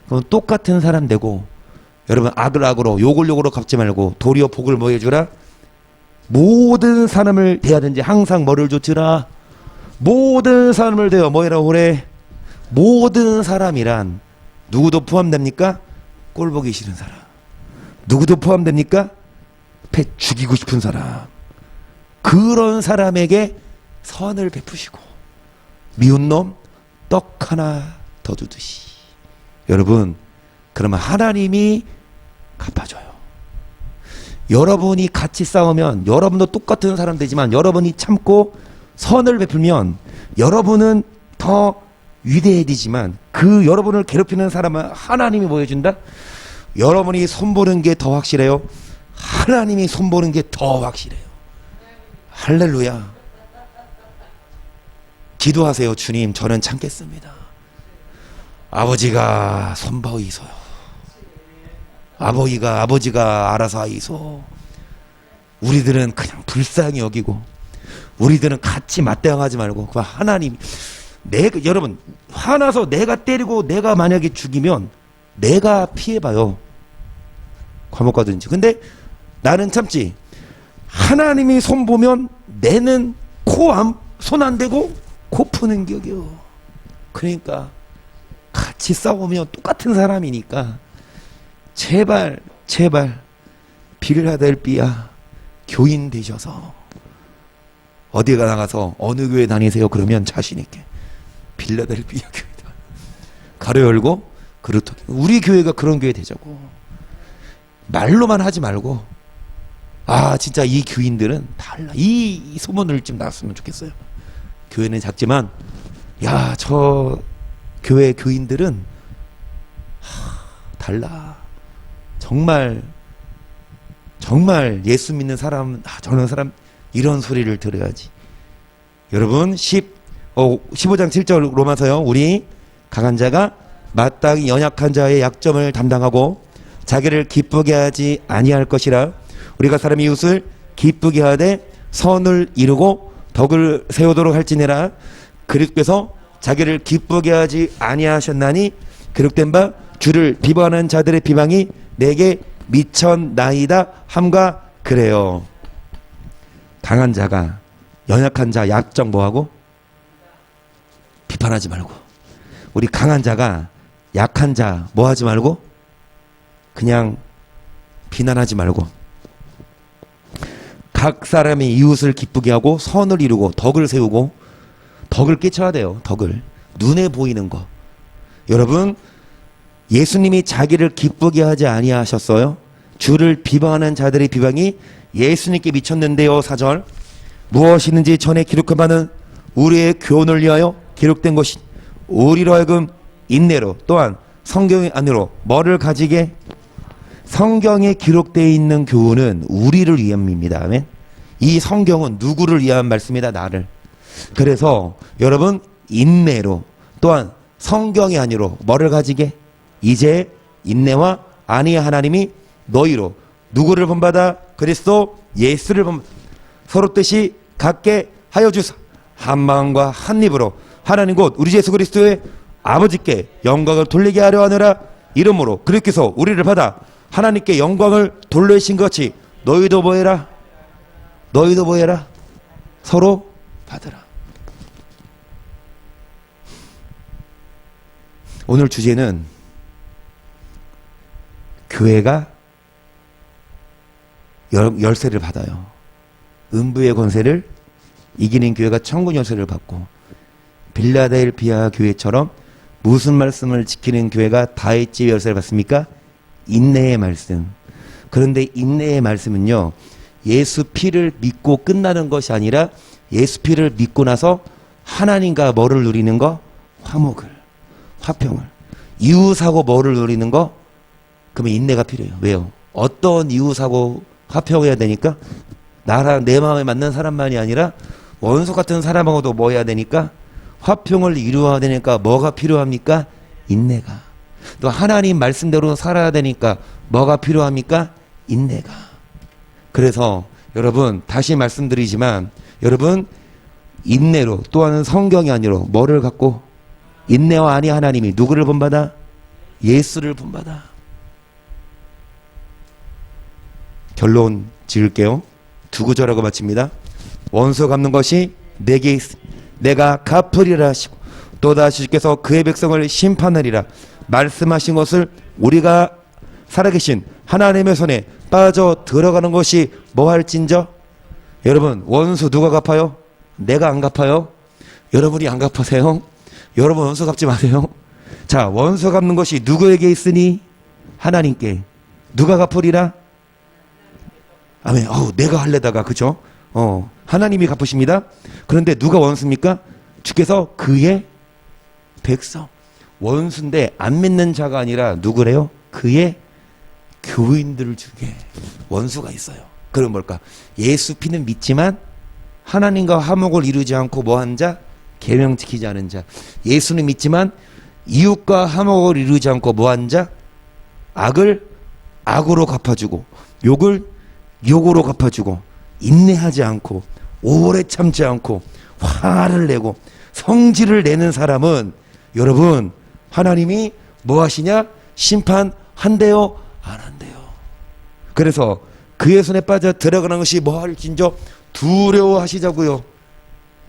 그럼 똑같은 사람 되고, 여러분, 악을 악으로 욕을 욕으로 갚지 말고 도리어 복을 뭐 해주라? 모든 사람을 대하든지 항상 뭐를 좇으라? 모든 사람을 대하 뭐 해라 그래? 모든 사람이란 누구도 포함됩니까? 꼴 보기 싫은 사람. 누구도 포함됩니까? 패 죽이고 싶은 사람. 그런 사람에게 선을 베푸시고 미운 놈 떡 하나 더 주듯이. 여러분, 그러면 하나님이 갚아줘요. 여러분이 같이 싸우면 여러분도 똑같은 사람 되지만 여러분이 참고 선을 베풀면 여러분은 더 위대해지지만 그 여러분을 괴롭히는 사람은 하나님이 뭐 해준다? 여러분이 손보는 게 더 확실해요? 하나님이 손보는 게 더 확실해요. 할렐루야. 기도하세요. 주님, 저는 참겠습니다. 아버지가 손보이소요. 아버지가 알아서 하이소. 우리들은 그냥 불쌍히 여기고 우리들은 같이 맞대응하지 말고 그 하나님, 여러분, 화나서 내가 때리고 내가 만약에 죽이면 내가 피해봐요. 감옥 가든지. 근데 나는 참지. 하나님이 손보면 내는 손 안 대고 코 푸는 격이요. 그러니까 같이 싸우면 똑같은 사람이니까 제발 빌라델비아 교인 되셔서 어디가 나가서 어느 교회 다니세요? 그러면 자신 있게 빌라델비아 교회다 가려 열고 그렇다. 우리 교회가 그런 교회 되자고. 말로만 하지 말고, 아 진짜 이 교인들은 달라. 이 소문을 좀 났으면 좋겠어요. 교회는 작지만 야, 저 교회 교인들은 달라. 정말 예수 믿는 사람, 저런 사람 이런 소리를 들어야지. 여러분 15장 7절 로마서요. 우리 강한 자가 마땅히 연약한 자의 약점을 담당하고 자기를 기쁘게 하지 아니할 것이라. 우리가 사람 이웃을 기쁘게 하되 선을 이루고 덕을 세우도록 할지니라. 그리스도께서 자기를 기쁘게 하지 아니하셨나니 기록된 바 주를 비방하는 자들의 비방이 내게 미쳤나이다 함과 그래요. 강한 자가 연약한 자 약점 뭐하고? 비판하지 말고. 우리 강한 자가 약한 자 뭐하지 말고? 그냥 비난하지 말고. 각 사람이 이웃을 기쁘게 하고 선을 이루고 덕을 세우고. 덕을 깨쳐야 돼요. 덕을. 눈에 보이는 거. 여러분, 예수님이 자기를 기쁘게 하지 아니하셨어요? 주를 비방하는 자들의 비방이 예수님께 미쳤는데요. 4절. 무엇이든지 전에 기록한 바는 우리의 교훈을 위하여 기록된 것이 우리로 하여금 인내로 또한 성경 안으로 뭐를 가지게? 성경에 기록되어 있는 교훈은 우리를 위함입니다. 아멘. 이 성경은 누구를 위한 말씀이다? 나를. 그래서 여러분 인내로 또한 성경이 아니로 뭐를 가지게? 이제 인내와 안위의 하나님이 너희로 누구를 본받아? 그리스도 예수를 본받아 서로 뜻이 같게 하여 주사 한 마음과 한 입으로 하나님 곧 우리 예수 그리스도의 아버지께 영광을 돌리게 하려 하느라. 이름으로 그리스도께서 우리를 받아 하나님께 영광을 돌리신 것 같이 너희도 뭐해라? 너희도 뭐해라? 서로 받으라. 오늘 주제는 교회가 열쇠를 받아요. 음부의 권세를 이기는 교회가 천군 열쇠를 받고, 빌라델피아 교회처럼 무슨 말씀을 지키는 교회가 다윗 집 열쇠를 받습니까? 인내의 말씀. 그런데 인내의 말씀은요, 예수 피를 믿고 끝나는 것이 아니라 예수 피를 믿고 나서 하나님과 뭐를 누리는 거? 화목을, 화평을. 이웃하고 뭐를 누리는 거? 그러면 인내가 필요해요. 왜요? 어떤 이웃하고 화평해야 되니까? 나랑 내 마음에 맞는 사람만이 아니라 원수 같은 사람하고도 뭐 해야 되니까? 화평을 이루어야 되니까 뭐가 필요합니까? 인내가. 또 하나님 말씀대로 살아야 되니까 뭐가 필요합니까? 인내가. 그래서 여러분 다시 말씀드리지만, 여러분 인내로 또한 성경이 아니로 뭐를 갖고? 인내와 안위 하나님이 누구를 본받아? 예수를 본받아. 결론 지을게요. 두 구절하고 마칩니다. 원수 갚는 것이 내게 있으니 내가 갚으리라 하시고 또다시 주께서 그의 백성을 심판하리라 말씀하신 것을 우리가 살아계신 하나님의 손에 빠져 들어가는 것이 뭐할진저? 여러분 원수 누가 갚아요? 내가 안 갚아요? 여러분이 안 갚으세요? 여러분 원수 갚지 마세요. 자, 원수 갚는 것이 누구에게 있으니? 하나님께. 누가 갚으리라? 아멘. 내가 할래다가 그죠? 하나님이 갚으십니다. 그런데 누가 원수입니까? 주께서 그의 백성. 원수인데 안 믿는 자가 아니라 누구래요? 그의 교인들을 주게 원수가 있어요. 그럼 뭘까? 예수 피는 믿지만 하나님과 화목을 이루지 않고 뭐한 자? 계명 지키지 않은 자. 예수는 믿지만 이웃과 화목을 이루지 않고 뭐한 자? 악을 악으로 갚아주고 욕을 욕으로 갚아주고 인내하지 않고 오래 참지 않고 화를 내고 성질을 내는 사람은 여러분 하나님이 뭐 하시냐? 심판한대요? 안 한대요. 그래서 그의 손에 빠져 들어가는 것이 뭐 할진저 두려워하시자고요.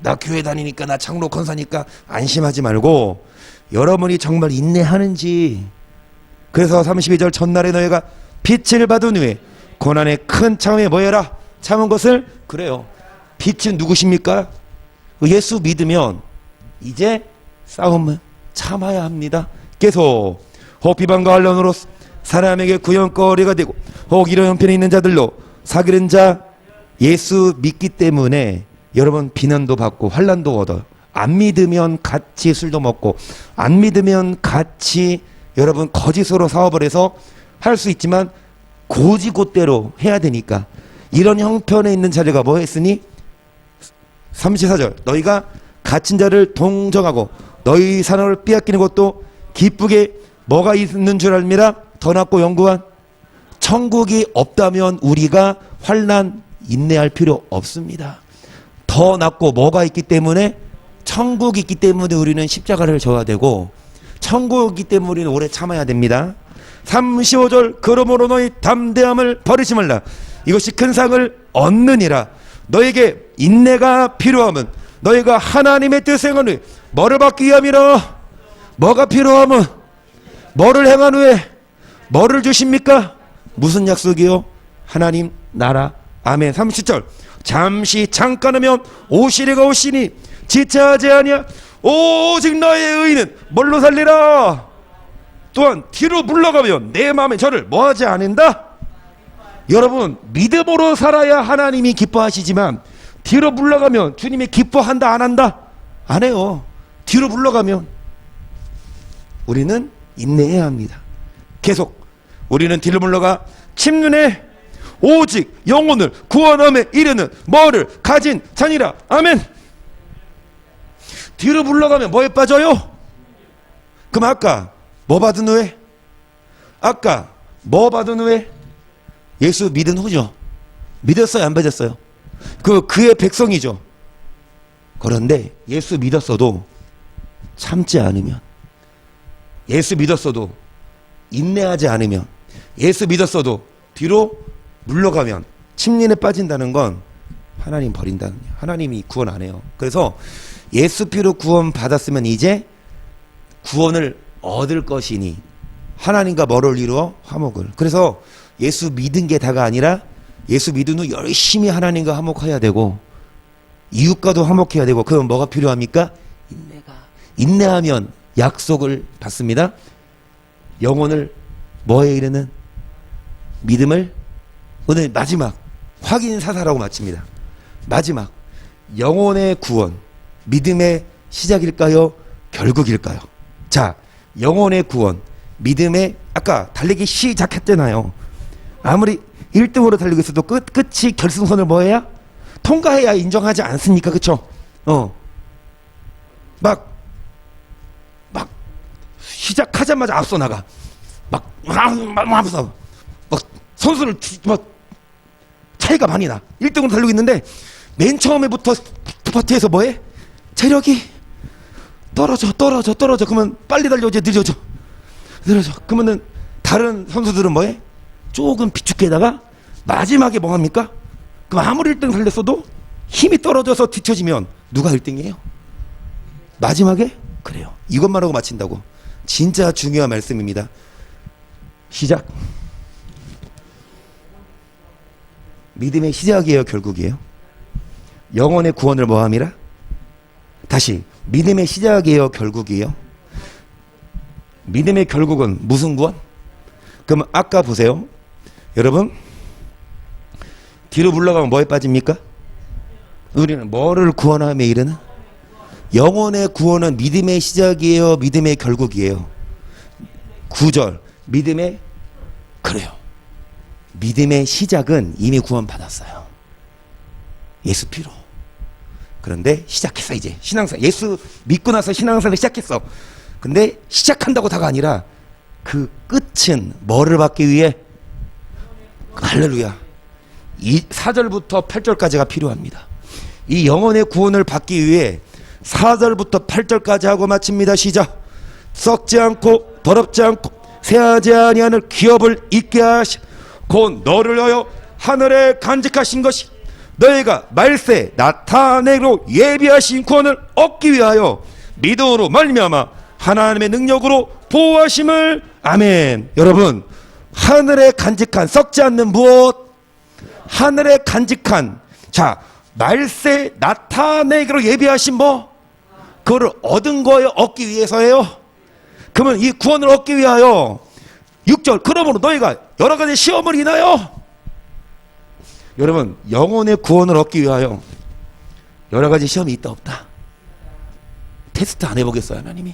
나 교회 다니니까, 나 장로 권사니까 안심하지 말고 여러분이 정말 인내하는지. 그래서 32절 전날에 너희가 빛을 받은 후에 고난의 큰 참음에 뭐해라? 참은 것을. 그래요. 빛은 누구십니까? 예수 믿으면 이제 싸움은 참아야 합니다. 계속 혹 비방과 환난으로 사람에게 구연거리가 되고 혹 이런 형편에 있는 자들로 사귀는 자. 예수 믿기 때문에 여러분 비난도 받고 환난도 얻어요. 안 믿으면 같이 술도 먹고, 안 믿으면 같이 여러분 거짓으로 사업을 해서 할 수 있지만 고지고대로 해야 되니까 이런 형편에 있는 자들과 뭐 했으니? 34절 너희가 갇힌 자를 동정하고 너희 산업을 빼앗기는 것도 기쁘게 뭐가 있는 줄 압니다. 더 낫고 영구한 천국이 없다면 우리가 환난 인내할 필요 없습니다. 더 낫고 뭐가 있기 때문에, 천국이 있기 때문에 우리는 십자가를 져야 되고, 천국이기 때문에 우리는 오래 참아야 됩니다. 35절 그러므로 너희 담대함을 버리지 말라. 이것이 큰 상을 얻느니라. 너에게 인내가 필요하면 너희가 하나님의 뜻을 행한 후에 뭐를 받기 위함이라. 뭐가 필요하면 뭐를 행한 후에 뭐를 주십니까? 무슨 약속이요? 하나님 나라. 아멘. 30절 잠시 잠깐 하면 오시리가 오시니 지체하지 아니야. 오직 너의 의는 뭘로 살리라. 또한 뒤로 물러가면 내 마음에 저를 뭐하지 않는다. 여러분, 믿음으로 살아야 하나님이 기뻐하시지만 뒤로 물러가면 주님이 기뻐한다 안 한다? 안 해요. 뒤로 물러가면 우리는 인내해야 합니다. 계속 우리는 뒤로 물러가 침륜에 오직 영혼을 구원함에 이르는 뭐를 가진 자니라. 아멘. 뒤로 물러가면 뭐에 빠져요? 그럼 아까 뭐 받은 후에? 아까 뭐 받은 후에? 예수 믿은 후죠. 믿었어요 안 믿었어요? 그의 백성이죠. 그런데 예수 믿었어도 참지 않으면, 예수 믿었어도 인내하지 않으면, 예수 믿었어도 뒤로 물러가면 침륜에 빠진다는 건 하나님 버린다는 거예요. 하나님이 구원 안 해요. 그래서 예수 피로 구원 받았으면 이제 구원을 얻을 것이니 하나님과 뭐를 이루어? 화목을. 그래서 예수 믿은 게 다가 아니라 예수 믿은 후 열심히 하나님과 화목해야 되고 이웃과도 화목해야 되고, 그럼 뭐가 필요합니까? 인내하면 약속을 받습니다. 영혼을 뭐에 이르는? 믿음을. 오늘 마지막 확인 사사라고 마칩니다. 마지막 영혼의 구원, 믿음의 시작일까요? 결국일까요? 자, 영혼의 구원, 믿음의, 아까 달리기 시작했잖아요. 아무리 1등으로 달리고 있어도 끝이 결승선을 뭐 해야? 통과해야 인정하지 않습니까? 그쵸? 막 시작하자마자 앞서 나가. 앞서 막 선수를 막 차이가 많이 나. 1등으로 달리고 있는데 맨 처음에부터 스타트에서 뭐해? 체력이 떨어져. 그러면 빨리 달려오지 느려져. 그러면은 다른 선수들은 뭐해? 조금 비축해다가 마지막에 뭐 합니까? 그럼 아무리 1등 달렸어도 힘이 떨어져서 뒤처지면 누가 1등이에요? 마지막에? 그래요. 이것만 하고 마친다고. 진짜 중요한 말씀입니다. 시작. 믿음의 시작이에요, 결국이에요? 영혼의 구원을 뭐함이라? 다시 믿음의 시작이에요, 결국이에요? 믿음의 결국은 무슨 구원? 그럼 아까 보세요. 여러분, 뒤로 물러가면 뭐에 빠집니까? 우리는 뭐를 구원함에 이르는? 영혼의 구원은 믿음의 시작이에요, 믿음의 결국이에요? 9절 믿음의, 그래요, 믿음의 시작은 이미 구원 받았어요. 예수 피로. 그런데 시작했어. 이제 신앙생활, 예수 믿고 나서 신앙생활을 시작했어. 근데 시작한다고 다가 아니라 그 끝은 뭐를 받기 위해? 할렐루야. 이 4절부터 8절까지가 필요합니다. 이 영혼의 구원을 받기 위해 4절부터 8절까지 하고 마칩니다. 시작. 썩지 않고 더럽지 않고 새하지 아니하는 기업을 잊게 하시 곧 너를 위하여 하늘에 간직하신 것이 너희가 말세 나타내기로 예비하신 구원을 얻기 위하여 믿음으로 말미암아 하나님의 능력으로 보호하심을. 아멘. 여러분, 하늘에 간직한, 썩지 않는 무엇? 하늘에 간직한, 자, 말세 나타내기로 예비하신 뭐? 그거를 얻은 거예요? 얻기 위해서예요? 그러면 이 구원을 얻기 위하여 6절 그러므로 너희가 여러 가지 시험을 인하여. 여러분, 영혼의 구원을 얻기 위하여 여러 가지 시험이 있다 없다? 테스트 안 해보겠어요? 하나님이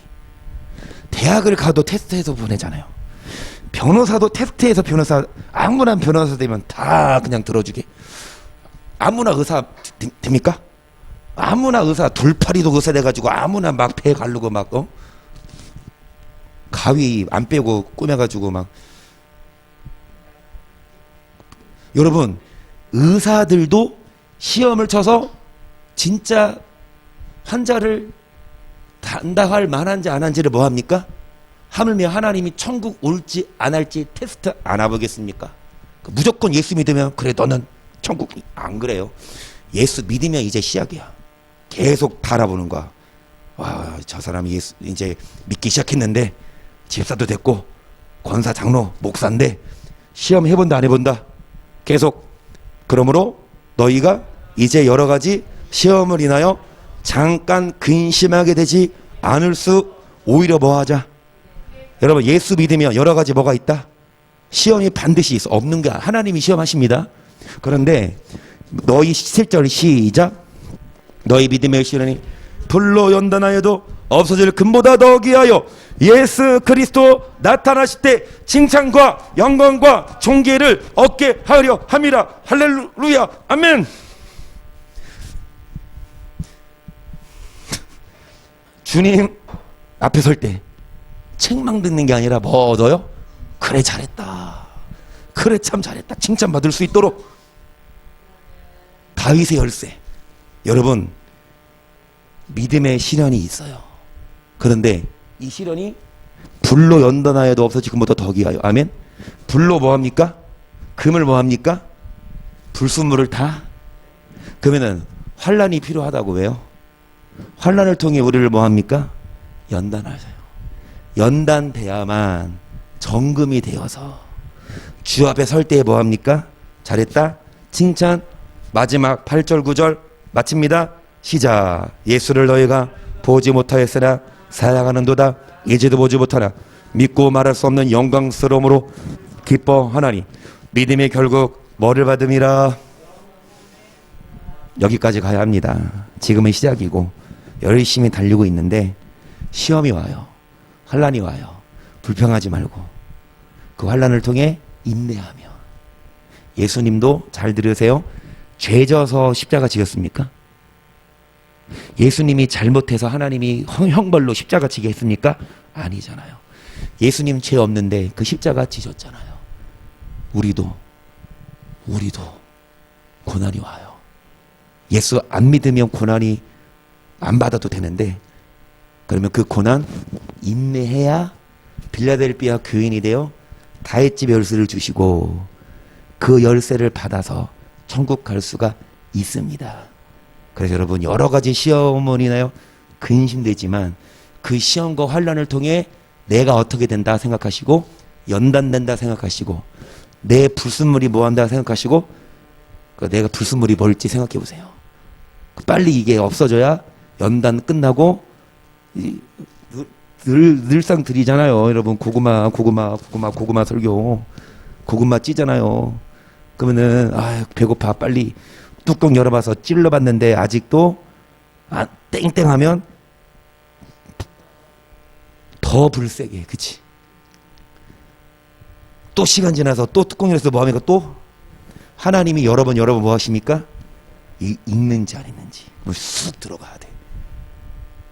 대학을 가도 테스트해서 보내잖아요. 변호사도 테스트해서 변호사, 아무나 변호사 되면 다 그냥 들어주게. 아무나 의사 됩니까? 아무나 의사, 돌팔이도 의사 돼가지고 아무나 막 배 가르고 막 가위 안 빼고 꾸며가지고 막. 여러분, 의사들도 시험을 쳐서 진짜 환자를 단다할 만한지 안 한지를 뭐 합니까? 하물며 하나님이 천국 올지 안 할지 테스트 안 해보겠습니까? 무조건 예수 믿으면 그래 너는 천국. 안 그래요. 예수 믿으면 이제 시작이야. 계속 바라보는 거야. 와, 저 사람이 예수 이제 믿기 시작했는데 집사도 됐고 권사 장로 목사인데 시험 해본다 안 해본다 계속. 그러므로 너희가 이제 여러 가지 시험을 인하여 잠깐 근심하게 되지 않을 수. 오히려 뭐 하자? 여러분, 예수 믿으면 여러 가지 뭐가 있다? 시험이 반드시 있어. 없는 게 하나님이 시험하십니다. 그런데 너희 7절 시작. 너희 믿음의 시련이 불로 연단하여도 없어질 금보다 더 귀하여 예수 그리스도 나타나실 때 칭찬과 영광과 존귀를 얻게 하려 함이라. 할렐루야. 아멘. 주님 앞에 설 때 책망 듣는 게 아니라 뭐 얻어요? 그래 잘했다, 그래 참 잘했다, 칭찬받을 수 있도록. 다윗의 열쇠. 여러분, 믿음의 시련이 있어요. 그런데 이 시련이 불로 연단하여도 없어지 금보다 더 귀하여. 아멘. 불로 뭐합니까? 금을 뭐합니까? 불순물을 다. 그러면은 환난이 필요하다고. 왜요? 환난을 통해 우리를 뭐합니까? 연단하셔요. 연단돼야만 정금이 되어서 주 앞에 설 때에 뭐합니까? 잘했다, 칭찬. 마지막 8절 9절 마칩니다. 시작. 예수를 너희가 보지 못하였으나 사랑하는도다. 이제도 보지 못하나 믿고 말할 수 없는 영광스러움으로 기뻐하나니 믿음의 결국 뭐를 받음이라. 여기까지 가야 합니다. 지금은 시작이고 열심히 달리고 있는데 시험이 와요. 환난이 와요. 불평하지 말고 그 환난을 통해 인내하며. 예수님도 잘 들으세요. 죄져서 십자가 지었습니까? 예수님이 잘못해서 하나님이 형벌로 십자가 지게 했습니까? 아니잖아요. 예수님 죄 없는데 그 십자가 지셨잖아요. 우리도 고난이 와요. 예수 안 믿으면 고난이 안 받아도 되는데, 그러면 그 고난 인내해야 빌라델비아 교인이 되어 다윗집 열쇠를 주시고 그 열쇠를 받아서 천국 갈 수가 있습니다. 그래서 여러분, 여러 가지 시험은 인하여 근심되지만 그 시험과 환난을 통해 내가 어떻게 된다 생각하시고, 연단된다 생각하시고, 내 불순물이 뭐한다 생각하시고, 내가 불순물이 뭘지 생각해 보세요. 빨리 이게 없어져야 연단 끝나고, 늘상 드리잖아요. 여러분, 고구마 설교. 고구마 찌잖아요. 그러면은, 배고파. 빨리 뚜껑 열어봐서 찔러봤는데 아직도 땡땡하면 더 불세게. 그치? 또 시간 지나서 또 뚜껑 열어서 뭐 합니까? 또 하나님이 여러 번 뭐 하십니까? 읽는지 안 읽는지 쑥 들어가야 돼.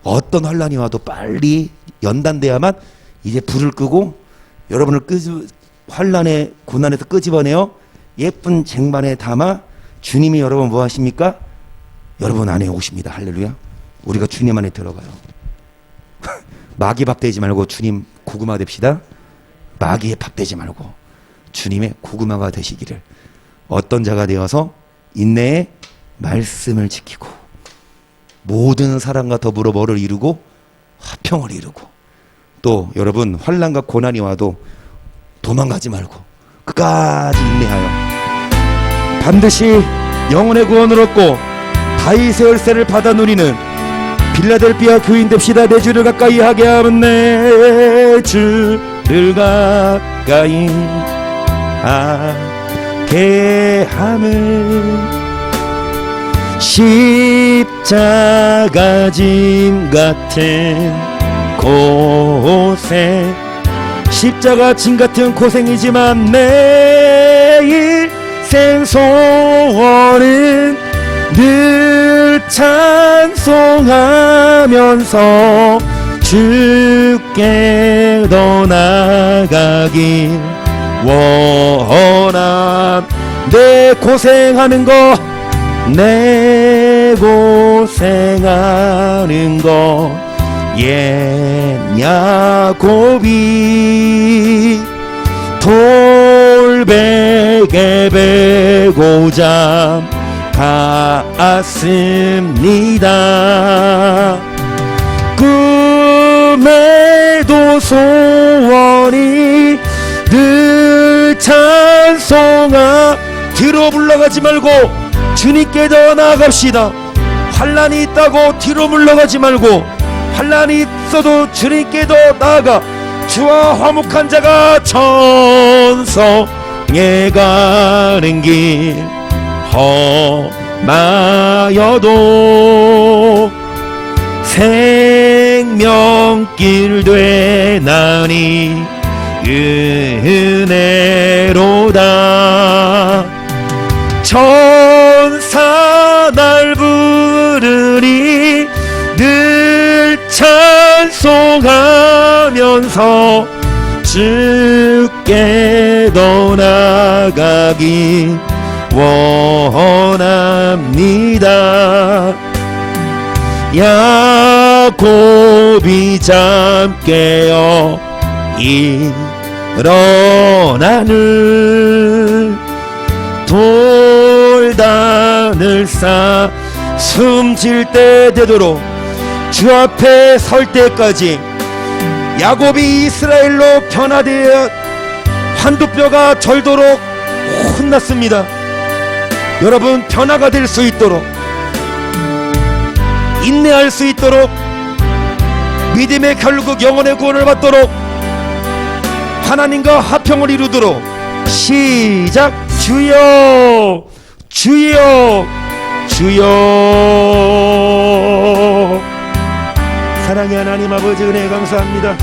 어떤 환난이 와도 빨리 연단돼야만 이제 불을 끄고 여러분을 환난의 고난에서 끄집어내어 예쁜 쟁반에 담아 주님이 여러분 뭐 하십니까? 여러분 안에 오십니다. 할렐루야. 우리가 주님 안에 들어가요. 마귀 밥 되지 말고 주님 고구마 됩시다. 마귀의 밥 되지 말고 주님의 고구마가 되시기를. 어떤 자가 되어서 인내의 말씀을 지키고 모든 사람과 더불어 뭐를 이루고 화평을 이루고, 또 여러분 환난과 고난이 와도 도망가지 말고 끝까지 인내하여 반드시 영혼의 구원을 얻고 다윗의 열쇠를 받아 누리는 빌라델비아 교인 됩시다. 내 주를 가까이 하게 하면 내 주를 가까이 하게 함을 십자가 짐 같은 고생, 십자가 짐 같은 고생이지만 내 일생 소원은 늘 늘 찬송하면서 주께로 나가길 원함. 내 고생하는 거, 내 고생하는 거, 옛 야곱이 돌베개 베고자 갔습니다. 꿈에도 소원이 늘 찬송하. 뒤로 물러가지 말고 주님께 더 나아갑시다. 환난이 있다고 뒤로 물러가지 말고, 환난이 있어도 주님께 더 나아가. 주와 화목한 자가 천성에 가는 길 험하여도 생명길 되나니 은혜로다. 천사 날 부르니 늘 찬송하면서 주께로 나가기 원합니다. 야곱이 잠 깨어 일어나는 돌단을 쌓아 숨질 때 되도록 주 앞에 설 때까지 야곱이 이스라엘로 변화되어 한두뼈가 절도록 혼났습니다. 여러분, 변화가 될 수 있도록, 인내할 수 있도록, 믿음의 결국 영혼의 구원을 받도록, 하나님과 화평을 이루도록 시작. 주여 주여 주여. 사랑의 하나님 아버지, 은혜 감사합니다.